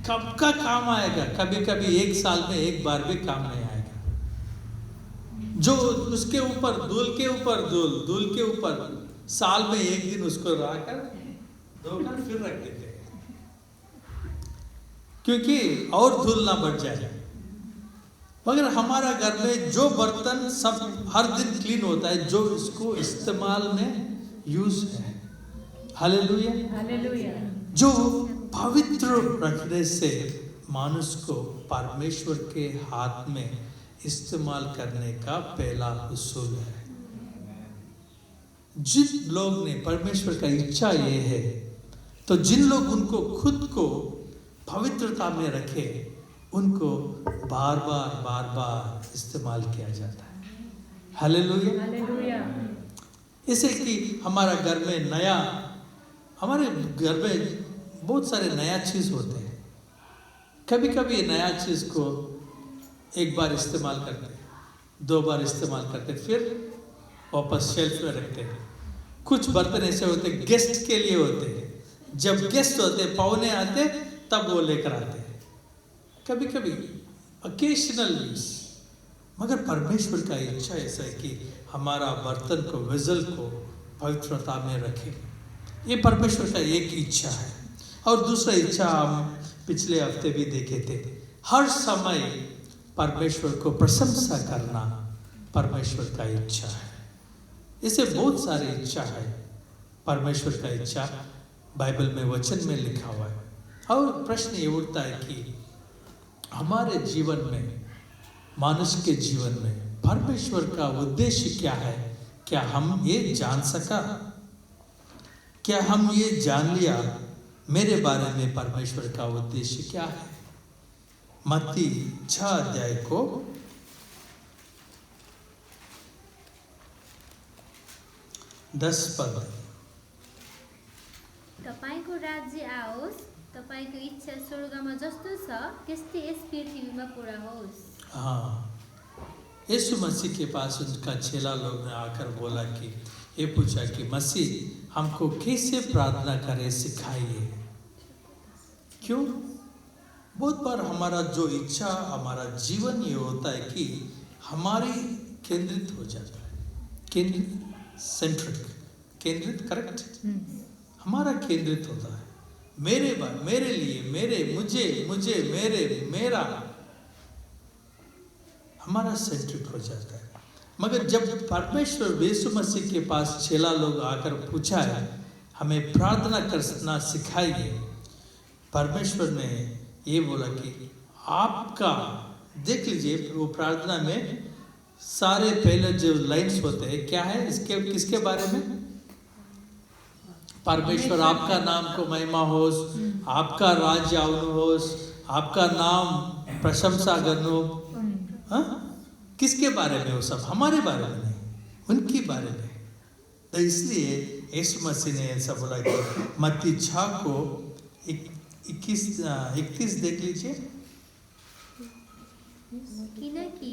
कब का काम आएगा? कभी कभी एक साल में एक बार भी काम नहीं आएगा। जो उसके ऊपर धूल के ऊपर धूल के ऊपर साल में एक दिन उसको रखकर धोकर फिर रख देते हैं, क्योंकि और धूल ना बढ़ जाए। मगर हमारा घर में जो बर्तन सब हर दिन क्लीन होता है, जो इसको इस्तेमाल में यूज है। Hallelujah, hallelujah. जो पवित्र रखने से मानुष को परमेश्वर के हाथ में इस्तेमाल करने का पहला उसूल है। जिन लोग ने परमेश्वर का इच्छा ये है, तो जिन लोग उनको खुद को पवित्रता में रखे, उनको बार बार इस्तेमाल किया जाता है। Hallelujah, hallelujah. इसे कि हमारे घर में बहुत सारे नया चीज होते हैं। कभी कभी नया चीज को एक बार इस्तेमाल करते हैं, 2 बार इस्तेमाल करते हैं, फिर वापस शेल्फ में रखते हैं। कुछ बर्तन ऐसे होते हैं गेस्ट के लिए होते हैं। जब गेस्ट होते हैं, पौने आते, तब वो लेकर आते हैं। कभी कभी ओकेशनल यूज। मगर परमेश्वर का इच्छा ऐसा है कि हमारा बर्तन को, वेजल को पवित्रता में रखे। ये परमेश्वर का एक इच्छा है। और दूसरा इच्छा हम पिछले हफ्ते भी देखे थे, हर समय परमेश्वर को प्रशंसा करना परमेश्वर का इच्छा है। इसे बहुत सारी इच्छा है। परमेश्वर का इच्छा बाइबल में वचन में लिखा हुआ है। और प्रश्न ये उठता है कि हमारे जीवन में, मनुष्य के जीवन में परमेश्वर का उद्देश्य क्या है? क्या हम ये जान सका? क्या हम ये जान लिया मेरे बारे में परमेश्वर का उद्देश्य क्या है? मत्ती 6 अध्याय को 10 पद। तपाईको राज्य आओस्, तपाईको इच्छा स्वर्गमा जस्तो छ त्यस्तै यस पृथ्वीमा पूरा होस्। हाँ, यीशु मसीह के पास उनका चेला लोग ने आकर बोला कि ये पूछा कि मसीह हमको कैसे प्रार्थना करें, सिखाइए। क्यों? बहुत बार हमारा जो इच्छा, हमारा जीवन ये होता है कि हमारी केंद्रित हो जाता है। केंद्रित करेक्ट, हमारा केंद्रित होता है। मेरे लिए, मुझे, मेरा, हमारा सेंट्रिक हो जाता है। मगर जब परमेश्वर यीशु मसीह के पास चेला लोग आकर पूछा है हमें प्रार्थना करना सिखाइए, परमेश्वर ने ये बोला कि आपका, देख लीजिए वो प्रार्थना में सारे पहले जो लाइन्स होते हैं क्या है, इसके किसके बारे में? परमेश्वर आपका नाम को महिमा होस, आपका राज्य आउनु होस, आपका नाम प्रशंसा गर्नु। हाँ, किसके बारे में? वो सब हमारे बारे में नहीं, उनके बारे में। तो इसलिए यीशु मसीह ने ऐसा बोला कि मत्ती 6 को 21-31 देख लीजिए। किनकि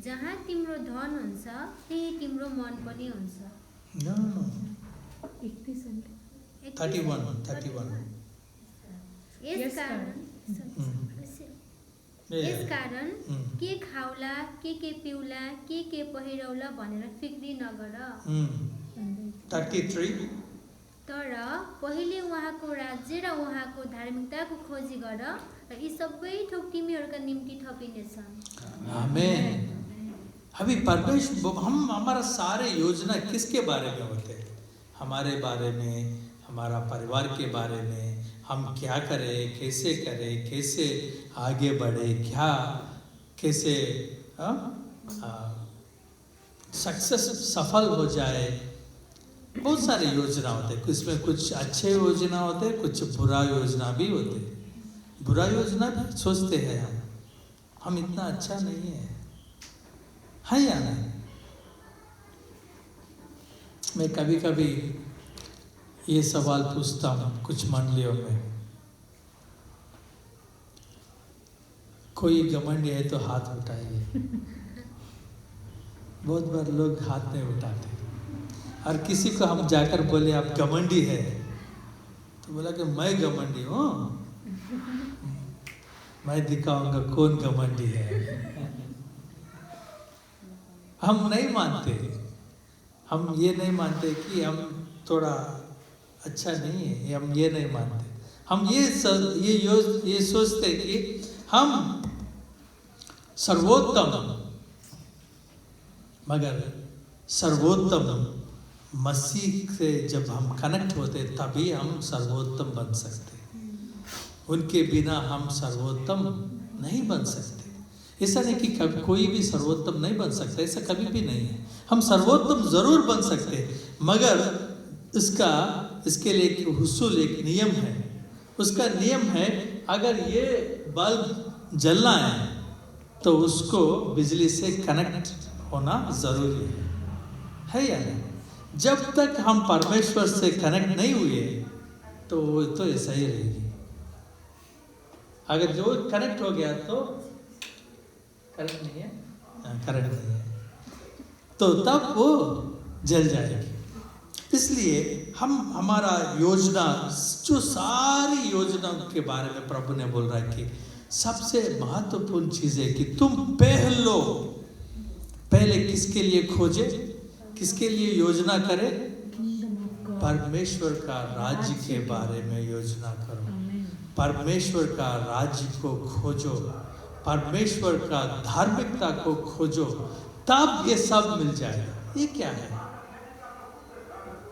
जहाँ तिम्रो धन हुन्छ त्यही तिम्रो मन पनि हुन्छ। No. 31. यस कारण यसकारण के खाउला, के पिउला, के पहिरौला भनेर फिक्री नगर। 33 तर पहिले उहाँको राज्य र उहाँको धार्मिकताको खोजी गर र यी सबै थोक तिमीहरूका निम्ति थपिनेछन्। आमेन। अभी परमेश्वर हमारा सारे योजना किसके बारे में होते हैं? हमारे बारे में, हमारा परिवार के बारे में, हम क्या करें, कैसे आगे बढ़े, क्या कैसे सक्सेस सफल हो जाए। बहुत सारी योजना होते हैं, इसमें कुछ अच्छे योजना होते हैं, कुछ बुरा योजना भी होते हैं। बुरा योजना भी सोचते हैं हम इतना अच्छा नहीं है या नहीं? मैं कभी कभी ये सवाल पूछता हूँ कुछ मंडलियों में, कोई घमंडी है तो हाथ उठाइए। बहुत बार लोग हाथ नहीं उठाते। और किसी को हम जाकर बोले आप घमंडी है, तो बोला कि मैं घमंडी हूँ, मैं दिखाऊंगा कौन घमंडी है। हम नहीं मानते, हम ये नहीं मानते कि हम थोड़ा अच्छा नहीं है, हम ये नहीं मानते। हम ये सोचते कि हम सर्वोत्तम, मगर सर्वोत्तम मसीह से जब हम कनेक्ट होते तभी हम सर्वोत्तम बन सकते। उनके बिना हम सर्वोत्तम नहीं बन सकते। ऐसा नहीं कि कभी कोई भी सर्वोत्तम नहीं बन सकता, ऐसा कभी भी नहीं है। हम सर्वोत्तम जरूर बन सकते, मगर इसके लिए एक हुसूल, एक नियम है। उसका नियम है, अगर ये बल्ब जलना है तो उसको बिजली से कनेक्ट होना जरूरी है या नहीं? जब तक हम परमेश्वर से कनेक्ट नहीं हुए तो ऐसा ही रहेगी। अगर जो कनेक्ट हो गया तो करंट नहीं है, तो तब वो जल जाएगी। इसलिए हमारा योजना, जो सारी योजनाओं के बारे में प्रभु ने बोल रहा है कि सबसे महत्वपूर्ण चीज है कि तुम पहले किसके लिए खोजे, किसके लिए योजना करें? परमेश्वर का राज्य के बारे में योजना करो, परमेश्वर का राज्य को खोजो, परमेश्वर का धार्मिकता को खोजो, तब ये सब मिल जाएगा। ये क्या है?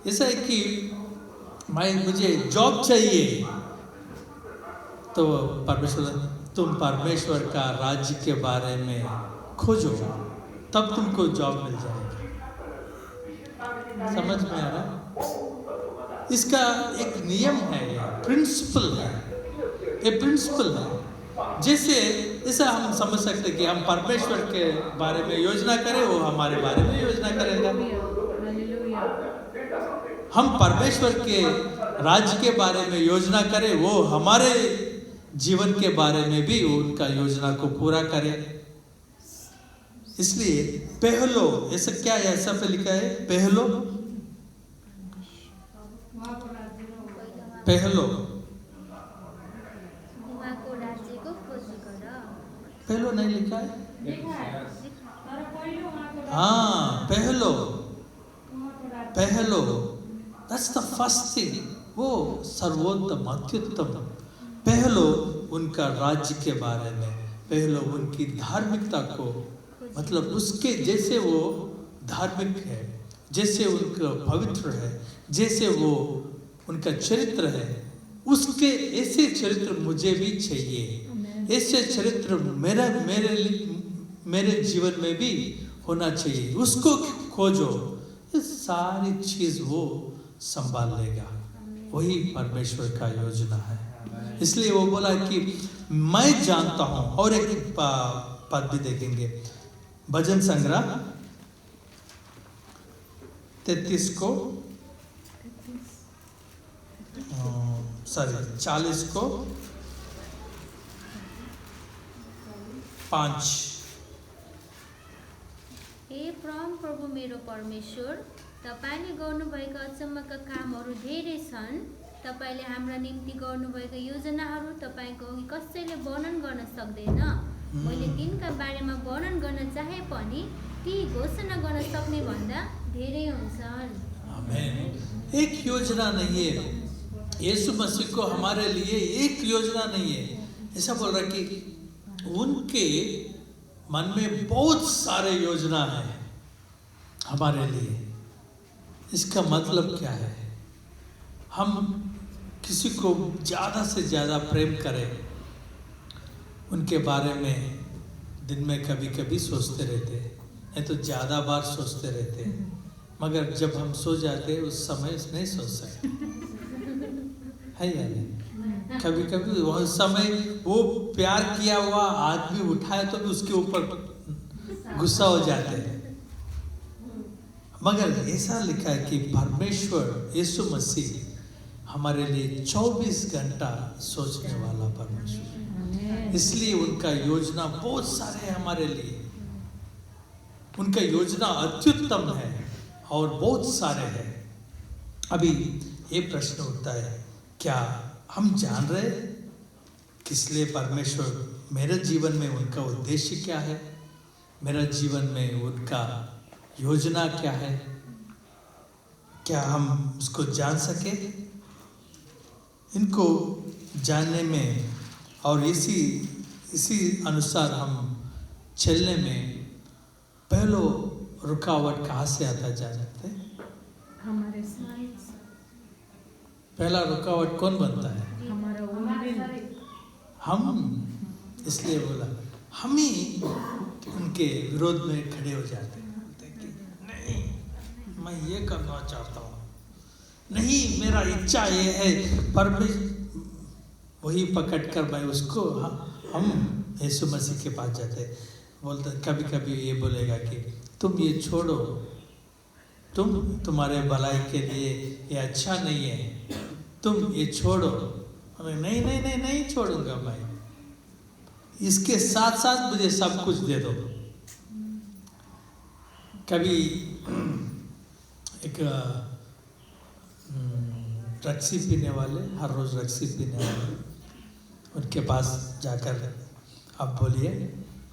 ऐसा है कि मुझे जॉब चाहिए, तो तुम परमेश्वर का राज्य के बारे में खोजो, तब तुमको जॉब मिल जाएगी। समझ में आ रहा? इसका एक नियम है, प्रिंसिपल है, ये प्रिंसिपल है। जैसे ऐसा हम समझ सकते कि हम परमेश्वर के बारे में योजना करें, वो हमारे बारे में योजना करेगा। हम परमेश्वर के राज्य के बारे में योजना करें, वो हमारे जीवन के बारे में भी उनका योजना को पूरा करे। इसलिए पहलो, ऐसा क्या है, ऐसा पे लिखा है, पहलो पहलो नहीं लिखा है? हाँ, पहलो, दैट्स द फर्स्ट थिंग। वो सर्वोत्तम, अत्युत्तम। पहलो उनका राज्य के बारे में, पहलो उनकी धार्मिकता को, मतलब उसके जैसे वो धार्मिक है, जैसे उनका पवित्र है, जैसे वो उनका चरित्र है, उसके ऐसे चरित्र मुझे भी चाहिए। ऐसे चरित्र मेरे जीवन में भी होना चाहिए। उसको खोजो, ये सारी चीज वो संभाल लेगा। वही परमेश्वर का योजना है। इसलिए वो बोला कि मैं जानता हूं। और एक पद भी देखेंगे, भजन संग्रह 33 को 40 को 5। हे परम प्रभु मेरो परमेश्वर, तपाईले गर्नुभएका अचम्मका कामहरू धेरै छन्। तपाईले हाम्रा निम्ति गर्नुभएका योजनाहरू तपाईको कसैले वर्णन गर्न सक्दैन। मैले तिनका बारेमा वर्णन गर्न चाहे पनि ती घोषणा गर्न सक्ने भन्दा धेरै हुन्छन्। आमेन। एक योजना नहीं है, यीशु मसीह को हमारे लिए एक योजना नहीं है। ऐसा बोल रहा कि उनके मन में बहुत सारे योजना है हमारे लिए। इसका मतलब क्या है? हम किसी को ज़्यादा से ज़्यादा प्रेम करें, उनके बारे में दिन में कभी कभी सोचते रहते हैं, नहीं तो ज़्यादा बार सोचते रहते हैं, मगर जब हम सो जाते उस समय नहीं सोच सकते, है या नहीं? कभी कभी उस समय वो प्यार किया हुआ आदमी उठाए तो भी उसके ऊपर गुस्सा हो जाते हैं। मगर ऐसा लिखा है कि परमेश्वर यीशु मसीह हमारे लिए 24 घंटा सोचने वाला परमेश्वर, इसलिए उनका योजना बहुत सारे हैं हमारे लिए। उनका योजना अत्युत्तम है और बहुत सारे हैं। अभी ये प्रश्न उठता है, क्या हम जान रहे किस लिए परमेश्वर, मेरे जीवन में उनका उद्देश्य क्या है, मेरा जीवन में उनका योजना क्या है? क्या हम उसको जान सके? इनको जानने में और इसी अनुसार हम चलने में पहलो रुकावट कहाँ से आता जानते हैं? हमारे साथ पहला रुकावट कौन बनता है? हमारा उम्मीद, हम। इसलिए बोला हम ही उनके विरोध में खड़े हो जाते हैं कि नहीं, मैं ये करना चाहता हूँ, नहीं मेरा इच्छा ये है, परमेश्वर वही पकड़ कर मैं उसको, हम यीशु मसीह के पास जाते, बोलते कभी कभी ये बोलेगा कि तुम ये छोड़ो, तुम्हारे भलाई के लिए ये अच्छा नहीं है, तुम ये छोड़ो। हमें नहीं नहीं नहीं नहीं छोड़ूंगा मैं, इसके साथ साथ मुझे सब कुछ दे दो। कभी एक रक्सी पीने वाले, हर रोज रक्सी पीने वाले, उनके पास जाकर आप बोलिए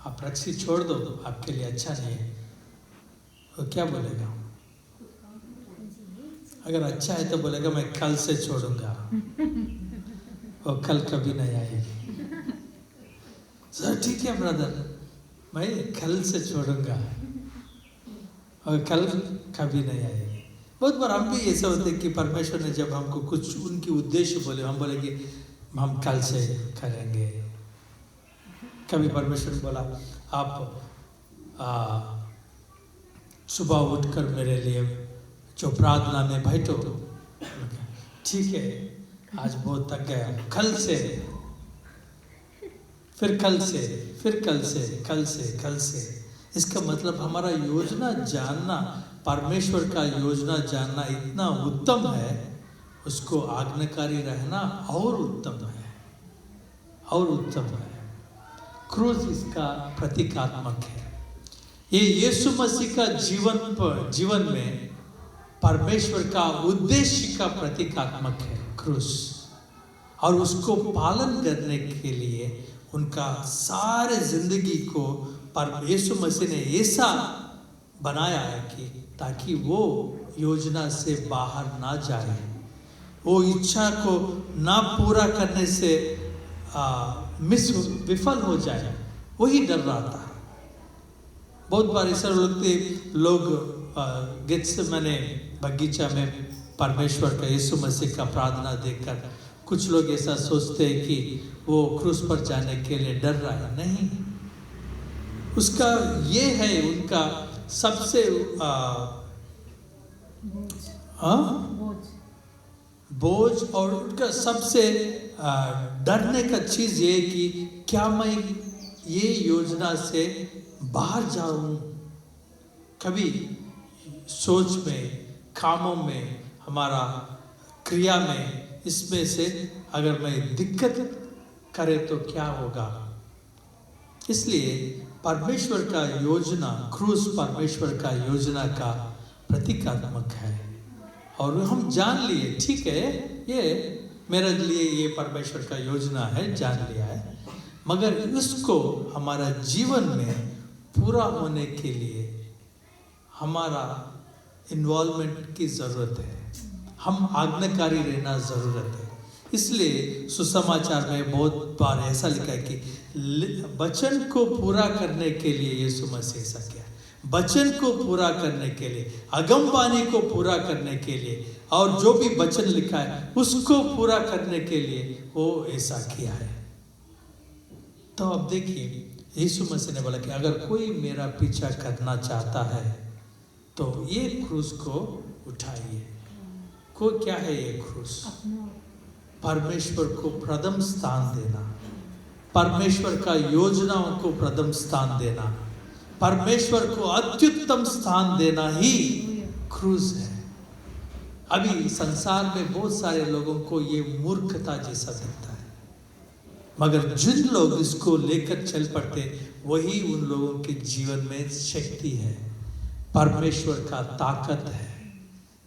आप रक्सी छोड़ दो, आपके लिए अच्छा नहीं है, वो क्या बोलेगा? अगर अच्छा है तो बोलेगा मैं कल से छोड़ूंगा, वो कल कभी नहीं आएगी। सर ठीक है ब्रदर, मैं कल से छोड़ूंगा, और कल कभी नहीं आएगी। बहुत बार हम भी ऐसे होते कि परमेश्वर ने जब हमको कुछ उनकी उद्देश्य बोले, हम बोले कि हम कल से करेंगे। कभी परमेश्वर बोला आप सुबह उठकर मेरे लिए जो प्रार्थना में बैठो, ठीक है आज बहुत थक गया, कल से, फिर कल से, फिर कल से, कल से, कल से। इसका मतलब हमारा योजना जानना, परमेश्वर का योजना जानना इतना उत्तम है, उसको आज्ञाकारी रहना और उत्तम है, और उत्तम है। क्रूस इसका प्रतीकात्मक है। ये यीशु मसीह का जीवन में परमेश्वर का उद्देश्य का प्रतीकात्मक है क्रूस, और उसको पालन करने के लिए उनका सारे जिंदगी को यीशु मसीह ने ऐसा बनाया है कि ताकि वो योजना से बाहर ना जाए, वो इच्छा को ना पूरा करने से विफल हो जाए, वही डर रहा था। बहुत बार ऐसा लोग गेत्सेमने बगीचा में परमेश्वर का, यीशु मसीह का प्रार्थना देखकर कुछ लोग ऐसा सोचते हैं कि वो क्रूस पर जाने के लिए डर रहा है। नहीं, उसका ये है उनका सबसे बोझ, और उनका सबसे डरने का चीज ये कि क्या मैं ये योजना से बाहर जाऊं। कभी सोच में, कामों में, हमारा क्रिया में, इसमें से अगर मैं दिक्कत करे तो क्या होगा। इसलिए परमेश्वर का योजना, क्रूस परमेश्वर का योजना का प्रतीकात्मक है, और हम जान लिए ठीक है ये मेरे लिए ये परमेश्वर का योजना है, जान लिया है। मगर उसको हमारा जीवन में पूरा होने के लिए हमारा इन्वॉल्वमेंट की ज़रूरत है। हम आज्ञाकारी रहना ज़रूरत है। इसलिए सुसमाचार में बहुत बार ऐसा लिखा है कि वचन को पूरा करने के लिए यीशु मसीह ऐसा किया, वचन को पूरा करने के लिए, अगमवाणी को पूरा करने के लिए, और जो भी वचन लिखा है उसको पूरा करने के लिए वो ऐसा किया है। तो अब देखिए, यीशु मसीह ने बोला कि अगर कोई मेरा पीछा करना चाहता है तो ये क्रूस को उठाइए। को क्या है ये क्रूस? परमेश्वर को प्रथम स्थान देना, परमेश्वर का योजनाओं को प्रथम स्थान देना, परमेश्वर को अत्युत्तम स्थान देना ही क्रूस है। अभी संसार में बहुत सारे लोगों को ये मूर्खता जैसा दिखता है, मगर जिन लोग इसको लेकर चल पड़ते वही उन लोगों के जीवन में शक्ति है, परमेश्वर का ताकत है।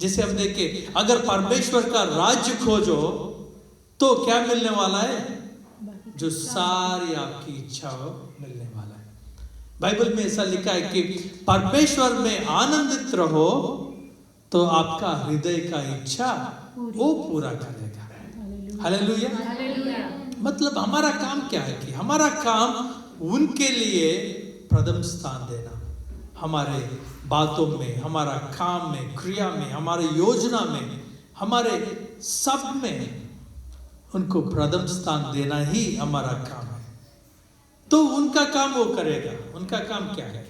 जैसे हम देखें, अगर परमेश्वर का राज्य खोजो तो क्या मिलने वाला है? जो सारी आपकी इच्छा हो मिलने वाला है। बाइबल में ऐसा लिखा है कि परमेश्वर में आनंदित रहो तो आपका हृदय का इच्छा वो पूरा करेगा। हालेलुया। मतलब हमारा काम क्या है कि हमारा काम उनके लिए प्रथम स्थान देना, हमारे बातों में, हमारा काम में, क्रिया में, हमारे योजना में, हमारे सब में उनको प्रथम स्थान देना ही हमारा काम है। तो उनका काम वो करेगा। उनका काम क्या है?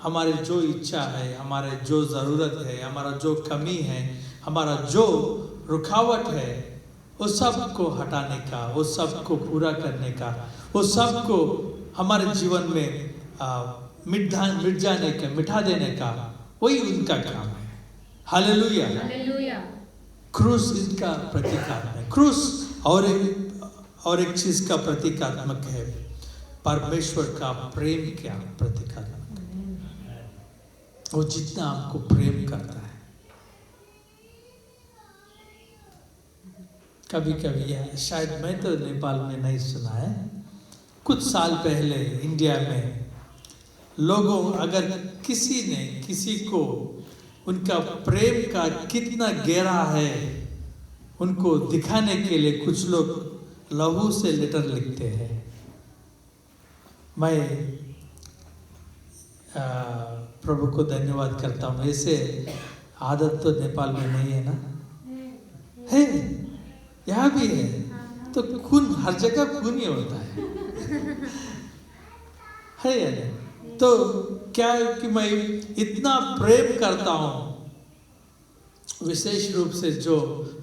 हमारे जो इच्छा है, हमारे जो ज़रूरत है, हमारा जो कमी है, हमारा जो रुकावट है, वो सब को हटाने का, वो सब को पूरा करने का, वो सब को हमारे जीवन में मिट जाने का, मिटा देने का, वही उनका काम है। हालेलुया। क्रूस इसका प्रतीकात्मक है। क्रूस और एक चीज का प्रतीकात्मक है, परमेश्वर का प्रेम क्या प्रतीकात्मक है। वो जितना आपको प्रेम करता है। कभी कभी यह शायद मैं तो नेपाल में नहीं सुना है, कुछ साल पहले इंडिया में लोगों, अगर किसी ने किसी को उनका प्रेम का कितना गहरा है उनको दिखाने के लिए कुछ लोग लहू से लेटर लिखते हैं। मैं प्रभु को धन्यवाद करता हूँ। ऐसे आदत तो नेपाल में नहीं है ना? है, यहाँ भी है। तो खून हर जगह खून ही होता है या नहीं? तो क्या है कि मैं इतना प्रेम करता हूँ, विशेष रूप से जो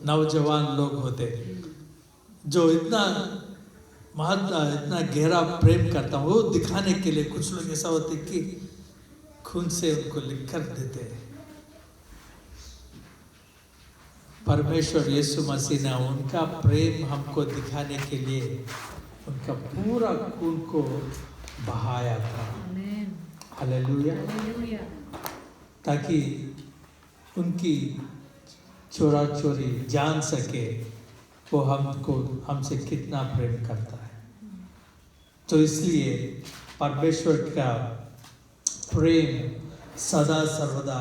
नौजवान लोग होते, जो इतना गहरा प्रेम करता हूँ, वो दिखाने के लिए कुछ लोग ऐसा होते कि खून से उनको लिख कर देते हैं। परमेश्वर यीशु मसीह ने उनका प्रेम हमको दिखाने के लिए उनका पूरा खून को बहाया था। हालेलुया। ताकि उनकी चोरा चोरी जान सके वो हमसे कितना प्रेम करता है। तो इसलिए परमेश्वर का प्रेम सदा सर्वदा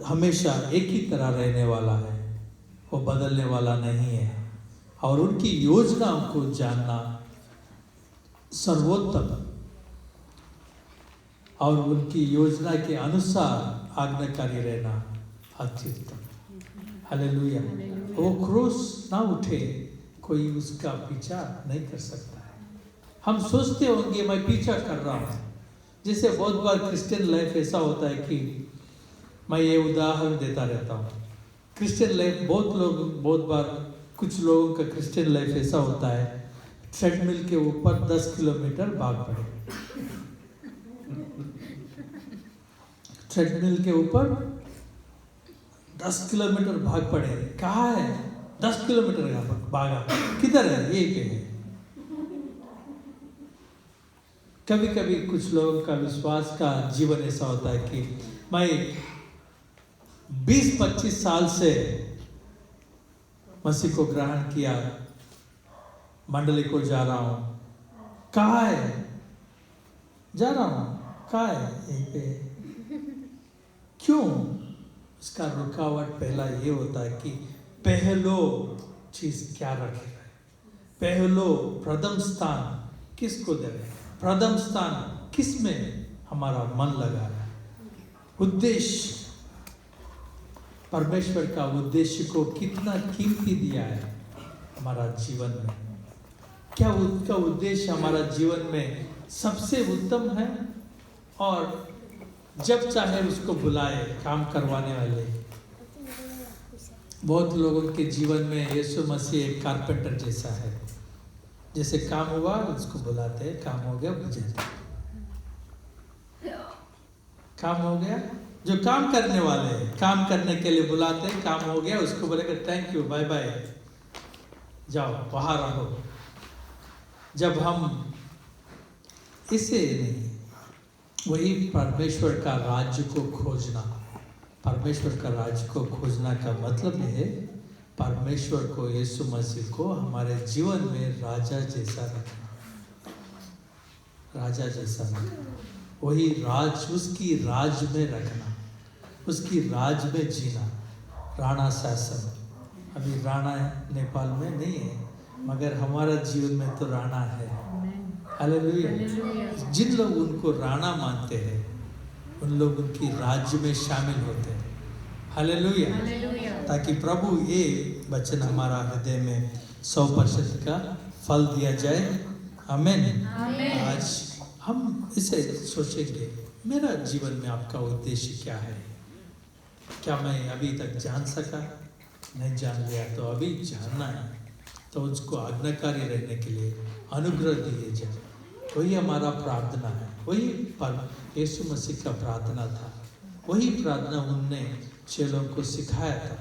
हमेशा एक ही तरह रहने वाला है, वो बदलने वाला नहीं है। और उनकी योजनाओं को जानना सर्वोत्तम और उनकी योजना के अनुसार आज्ञाकारी रहना अत्युत्तम। हालेलुया। वो क्रूस ना उठे, कोई उसका पीछा नहीं कर सकता है। हम सोचते होंगे मैं पीछा कर रहा हूँ। जैसे बहुत बार क्रिश्चियन लाइफ ऐसा होता है कि मैं ये उदाहरण देता रहता हूँ। क्रिश्चियन लाइफ बहुत बार कुछ लोगों का क्रिश्चियन लाइफ ऐसा होता है, ट्रेडमिल के ऊपर 10 किलोमीटर भाग पड़े। ट्रेडमिल के ऊपर 10 किलोमीटर भाग पड़े। कहाँ है? 10 किलोमीटर का भागा, किधर है? यही पे है। कभी कभी कुछ लोगों का विश्वास का जीवन ऐसा होता है कि मैं 20-25 साल से मसीह को ग्रहण किया, मंडली को जा रहा हूँ, कहाँ है, जा रहा हूँ, कहाँ है, यहीं पे। क्यों? इसका रुकावट पहला ये होता है कि पहलो चीज क्या रखे, पहलो प्रथम स्थान किसको दे, प्रथम स्थान किस में हमारा मन लगा है। उद्देश्य, परमेश्वर का उद्देश्य को कितना कीमती दिया है हमारा जीवन में, क्या उसका उद्देश्य हमारा जीवन में सबसे उत्तम है। और जब चाहे उसको बुलाए काम करवाने वाले। बहुत लोगों के जीवन में यीशु मसीह एक कारपेंटर जैसा है, जैसे काम हुआ उसको बुलाते हैं, काम हो गया बुझे, काम हो गया। जो काम करने वाले हैं, काम करने के लिए बुलाते हैं, काम हो गया उसको बोलेगा थैंक यू, बाय बाय, जाओ वहां रहो। जब हम इसे नहीं, वही परमेश्वर का राज्य को खोजना, परमेश्वर का राज्य को खोजना का मतलब है परमेश्वर को, यीशु मसीह को हमारे जीवन में राजा जैसा रखना, राजा जैसा रखना, वही राज, उसकी राज में रखना, उसकी राज में जीना। राणा शासन, अभी राणा नेपाल में नहीं है, मगर हमारा जीवन में तो राणा है। हालेलुया। जिन लोग उनको राणा मानते हैं उन लोग उनकी राज्य में शामिल होते हैं। हालेलुया। ताकि प्रभु ये वचन हमारा हृदय में 100% का फल दिया जाए। आमीन। आज हम इसे सोचेंगे, मेरा जीवन में आपका उद्देश्य क्या है? क्या मैं अभी तक जान सका? नहीं जान लिया तो अभी जानना है, तो उसको आज्ञाकारी रहने के लिए अनुग्रह दिए जाए। वही हमारा प्रार्थना है, वही यीशु मसीह का प्रार्थना था, वही प्रार्थना उनने चेलों को सिखाया था।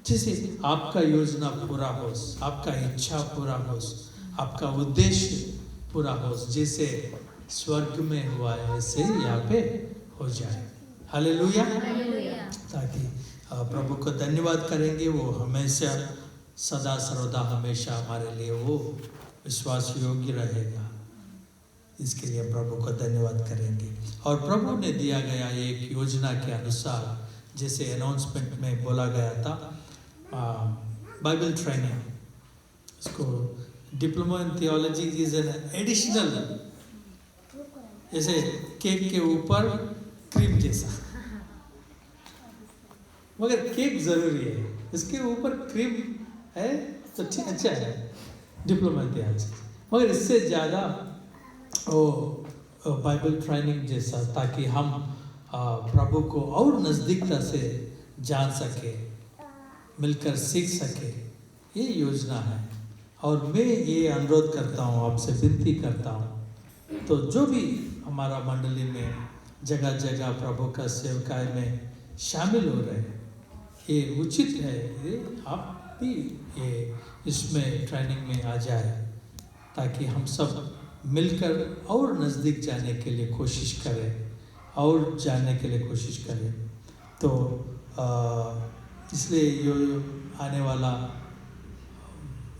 जैसे आपका योजना पूरा हो, आपका इच्छा पूरा हो, आपका उद्देश्य पूरा हो, जैसे स्वर्ग में हुआ है वैसे यहाँ पे हो जाए। हालेलुया। ताकि प्रभु को धन्यवाद करेंगे, वो हमेशा सदा सर्वदा हमेशा हमारे लिए वो विश्वास योग्य रहेगा। इसके लिए प्रभु को धन्यवाद करेंगे। और प्रभु ने दिया गया एक योजना के अनुसार, जैसे अनाउंसमेंट में बोला गया था, बाइबल ट्रेनिंग, इसको diploma in theology is an additional, जैसे केक के ऊपर क्रीम जैसा, मगर केक जरूरी है, इसके ऊपर क्रीम है तो ठीक, अच्छा है डिप्लोमा थियोलॉजी, मगर इससे ज़्यादा बाइबल ट्रेनिंग जैसा, ताकि हम प्रभु को और नज़दीकता से जान सके, मिलकर सीख सके, ये योजना है। और मैं ये अनुरोध करता हूँ, आपसे विनती करता हूँ, तो जो भी हमारा मंडली में जगह जगह प्रभु का सेवकाई में शामिल हो रहे हैं, ये उचित है, ये आप भी ये इसमें ट्रेनिंग में आ जाए, ताकि हम सब मिलकर और नज़दीक जाने के लिए कोशिश करें, और जानने के लिए कोशिश करें। तो इसलिए यो आने वाला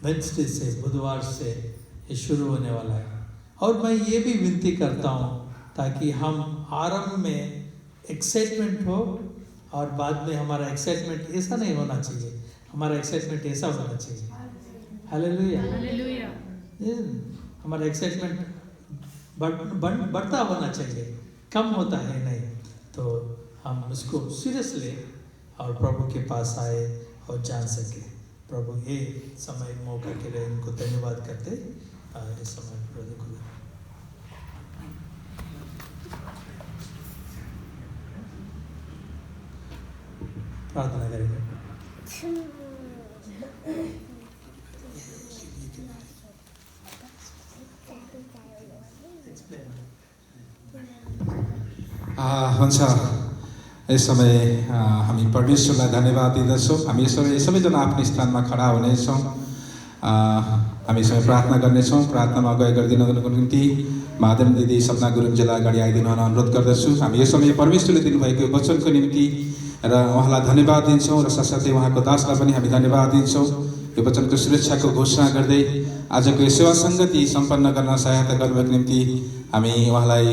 वेडनेसडे से, बुधवार से ये शुरू होने वाला है। और मैं ये भी विनती करता हूँ ताकि हम आरंभ में एक्साइटमेंट हो, और बाद में हमारा एक्साइटमेंट ऐसा नहीं होना चाहिए, हमारा एक्साइटमेंट ऐसा होना चाहिए। हालेलुया। हमारा एक्साइटमेंट बढ़ता होना चाहिए, कम होता है नहीं। तो हम उसको सीरियस ले और प्रभु के पास आए और जान सके। प्रभु ये समय मौका के लिए इनको धन्यवाद करते इस समय प्रभु को प्रार्थना करेंगे। हुन्छ, यस समय हामी परमेश्वरलाई धन्यवाद दिँदछौँ। हामी सबैजना आफ्नो स्थानमा खडा हुनेछौँ। हामी समय प्रार्थना गर्नेछौँ। प्रार्थनामा अगुवाई गरिदिनको निम्ति माधव दिदी, सपना गुरुङजीलाई अगाडि आइदिनु अनुरोध गर्दछु। हामी यो समय परमेश्वरले दिनुभएको वचनको निम्ति र उहाँलाई धन्यवाद दिन्छौँ, र साथसाथै उहाँको दासलाई पनि हामी धन्यवाद दिन्छौँ। यो वचनको सुरक्षाको घोषणा गर्दै आजको यो सेवा सङ्गति सम्पन्न गर्न सहायता गर्नुको निम्ति हामी उहाँलाई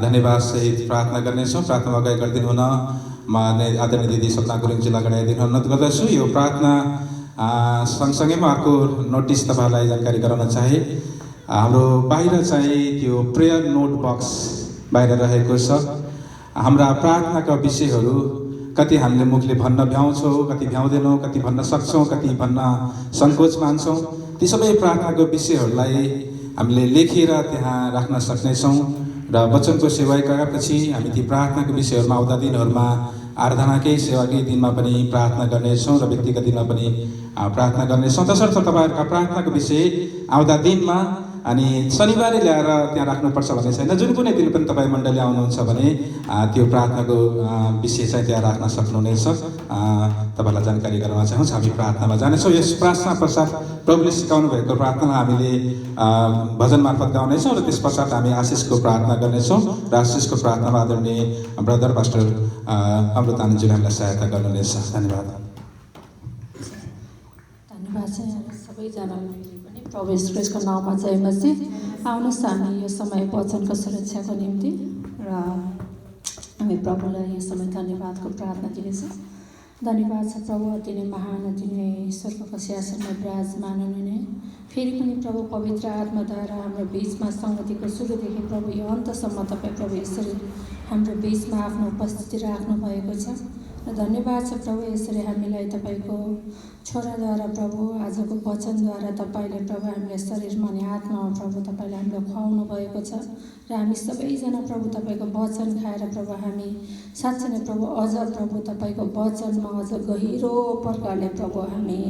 धन्यवाद सहित प्रार्थना गर्नेछौँ। प्रार्थनामा अगाडि गरिदिनु हुन म आदरणीय दिदी सपना गुरुङजीलाई अगाडि आइदिनु अनुरोध गर्दछु। यो प्रार्थना सँगसँगै म अर्को नोटिस तपाईँहरूलाई जानकारी गराउन चाहे। हाम्रो बाहिर चाहिँ त्यो प्रेयर नोट बक्स बाहिर रहेको छ। हाम्रा प्रार्थनाका विषयहरू कति हामीले मुखले भन्न भ्याउँछौँ, कति भ्याउँदैनौँ, कति भन्न सक्छौँ, कति भन्न सङ्कोच मान्छौँ। ती सबै प्रार्थनाको विषयहरूलाई हामीले लेखेर त्यहाँ राख्न सक्नेछौँ र वचनको सेवा गरेपछि हामी ती प्रार्थनाको विषयहरूमा आउँदा दिनहरूमा आराधनाकै सेवाकै दिनमा पनि प्रार्थना गर्नेछौँ र व्यक्तिगत दिनमा पनि प्रार्थना गर्नेछौँ। तसर्थ तपाईँहरूका प्रार्थनाको विषय आउँदा दिनमा अनि शनिबार ल्याएर त्यहाँ राख्नुपर्छ भन्ने छैन। जुन कुनै दिन पनि तपाईँ मण्डली आउनुहुन्छ भने त्यो प्रार्थनाको विषय चाहिँ त्यहाँ राख्न सक्नुहुनेछ। तपाईँलाई जानकारी गराउन चाहन्छ। हामी प्रार्थनामा जानेछौँ। यस प्रार्थना पश्चात प्रभुले सिकाउनु भएको प्रार्थना हामीले भजन मार्फत गाउनेछौँ र त्यस पश्चात हामी आशिषको प्रार्थना गर्नेछौँ र आशिषको प्रार्थनामा आदरणीय ब्रदर पास्टर अमृत आनन्दजीले हामीलाई सहायता गर्नुहुनेछ। धन्यवाद। धन्यवाद छ सबैजनालाई पनि प्रभु येशू ख्रीष्टको नाममा जय मसीह। आउनुहोस् हामी यो समय वचनको सुरक्षाको निम्ति र हामी प्रभुलाई यो समय धन्यवादको प्रार्थना दिनेछौँ। धन्यवाद छ प्रभु, अति नै महान, अति नै स्वर्गको सिंहासनमा विराजमान हुनुहुने, फेरि पनि प्रभु पवित्र आत्माद्वारा हाम्रो बिचमा सङ्गतिको सुरुदेखि प्रभु यो अन्तसम्म तपाईँ प्रभु यसरी हाम्रो बिचमा आफ्नो उपस्थिति राख्नु भएको छ र धन्यवाद छ प्रभु। यसरी हामीलाई तपाईँको छोराद्वारा प्रभु आजको वचनद्वारा तपाईँले प्रभु हामीलाई शरीरमा अनि आत्मामा प्रभु तपाईँले हामीलाई खुवाउनु भएको छ र हामी सबैजना प्रभु तपाईँको वचन खाएर प्रभु हामी साँच्चै नै प्रभु अझ प्रभु तपाईँको वचनमा अझ गहिरो प्रकारले प्रभु हामी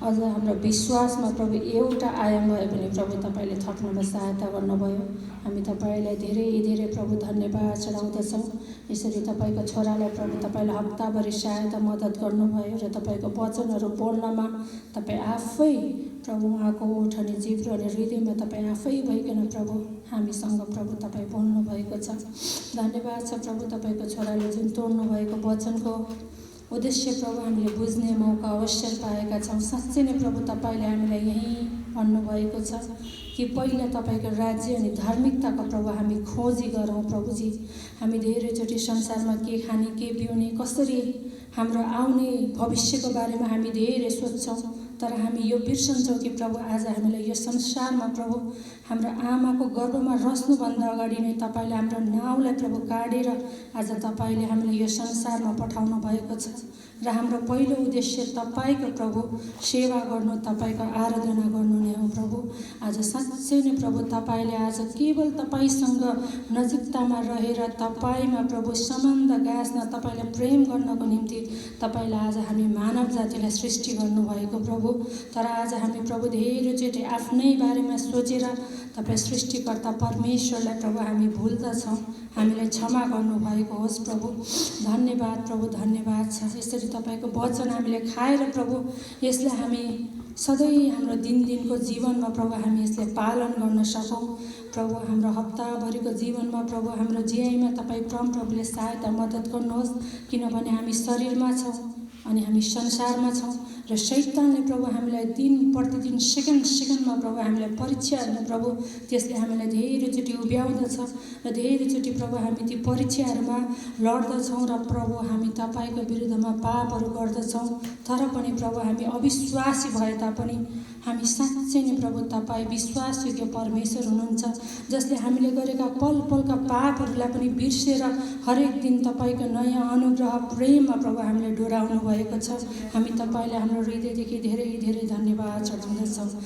अझ हाम्रो विश्वासमा प्रभु एउटा आयाम भए पनि प्रभु तपाईँले थप्नुमा सहायता गर्नुभयो। हामी तपाईँलाई धेरै धेरै प्रभु धन्यवाद चढाउँदछौँ। यसरी तपाईँको छोरालाई प्रभु तपाईँले हप्ताभरि सहायता मद्दत गर्नुभयो र तपाईँको वचनहरू बोल्नमा तपाईँ आफै प्रभु उहाँको ओठ अनि जिब्रो अनि हृदयमा तपाईँ आफै भइकन प्रभु हामीसँग प्रभु तपाईँ बोल्नु भएको छ। धन्यवाद छ प्रभु, तपाईँको छोराले जुन तोड्नु भएको वचनको उद्देश्य प्रभु हामीले बुझ्ने मौका अवसर पाएका छौँ। साँच्चै नै प्रभु तपाईँले हामीलाई यहीँ भन्नुभएको छ कि पहिला तपाईँको राज्य अनि धार्मिकताको प्रभु हामी खोजी गरौँ। प्रभुजी, हामी धेरैचोटि संसारमा के खाने, के पिउने, कसरी हाम्रो आउने भविष्यको बारेमा हामी धेरै सोध्छौँ, तर हामी यो बिर्सन्छौँ कि प्रभु आज हामीलाई यो संसारमा प्रभु हाम्रो आमाको गर्भमा रच्नुभन्दा अगाडि नै तपाईँले हाम्रो नाउँलाई प्रभु काटेर आज तपाईँले हामीलाई यो संसारमा पठाउनु भएको छ र हाम्रो पहिलो उद्देश्य तपाईँको प्रभु सेवा गर्नु, तपाईँको आराधना गर्नु नै हो। प्रभु आज साँच्चै नै प्रभु तपाईँले आज केवल तपाईँसँग नजिकतामा रहेर तपाईँमा प्रभु सम्बन्ध गाँच्न, तपाईँलाई प्रेम गर्नको निम्ति तपाईँले आज हामी मानव जातिलाई सृष्टि गर्नुभएको प्रभु। तर आज हामी प्रभु धेरैचोटि आफ्नै बारेमा सोचेर तपाईँ सृष्टिकर्ता परमेश्वरलाई प्रभु हामी भुल्दछौँ। हामीलाई क्षमा गर्नुभएको होस् प्रभु। धन्यवाद प्रभु, धन्यवाद छ। यसरी तपाईँको वचन हामीले खाएर प्रभु यसलाई हामी सधैँ हाम्रो दिनको जीवनमा प्रभु हामी यसलाई पालन गर्न सकौँ। प्रभु हाम्रो हप्ताभरिको जीवनमा प्रभु हाम्रो जियाइमा तपाईँ प्रभुले सहायता मद्दत गर्नुहोस्, किनभने हामी शरीरमा छौँ अनि हामी संसारमा छौँ र शैतानले प्रभु हामीलाई दिन प्रतिदिन सेकेन्डमा प्रभु हामीलाई परीक्षा हेर्नु प्रभु, त्यसले हामीलाई धेरैचोटि उभ्याउँदछ र धेरैचोटि प्रभु हामी ती परीक्षाहरूमा लड्दछौँ र प्रभु हामी तपाईँको विरुद्धमा पापहरू गर्दछौँ। तर पनि प्रभु हामी अविश्वासी भए तापनि हामी साँच्चै नै प्रभु तपाईँ विश्वासयोग्य परमेश्वर हुनुहुन्छ, जसले हामीले गरेका पल पलका पापहरूलाई पनि बिर्सेर हरेक दिन तपाईँको नयाँ अनुग्रह प्रेममा प्रभु हामीले डोराउनु भएको छ। हामी तपाईँलाई हाम्रो हृदयदेखि धेरै धेरै धन्यवाद चढाउँदछौँ।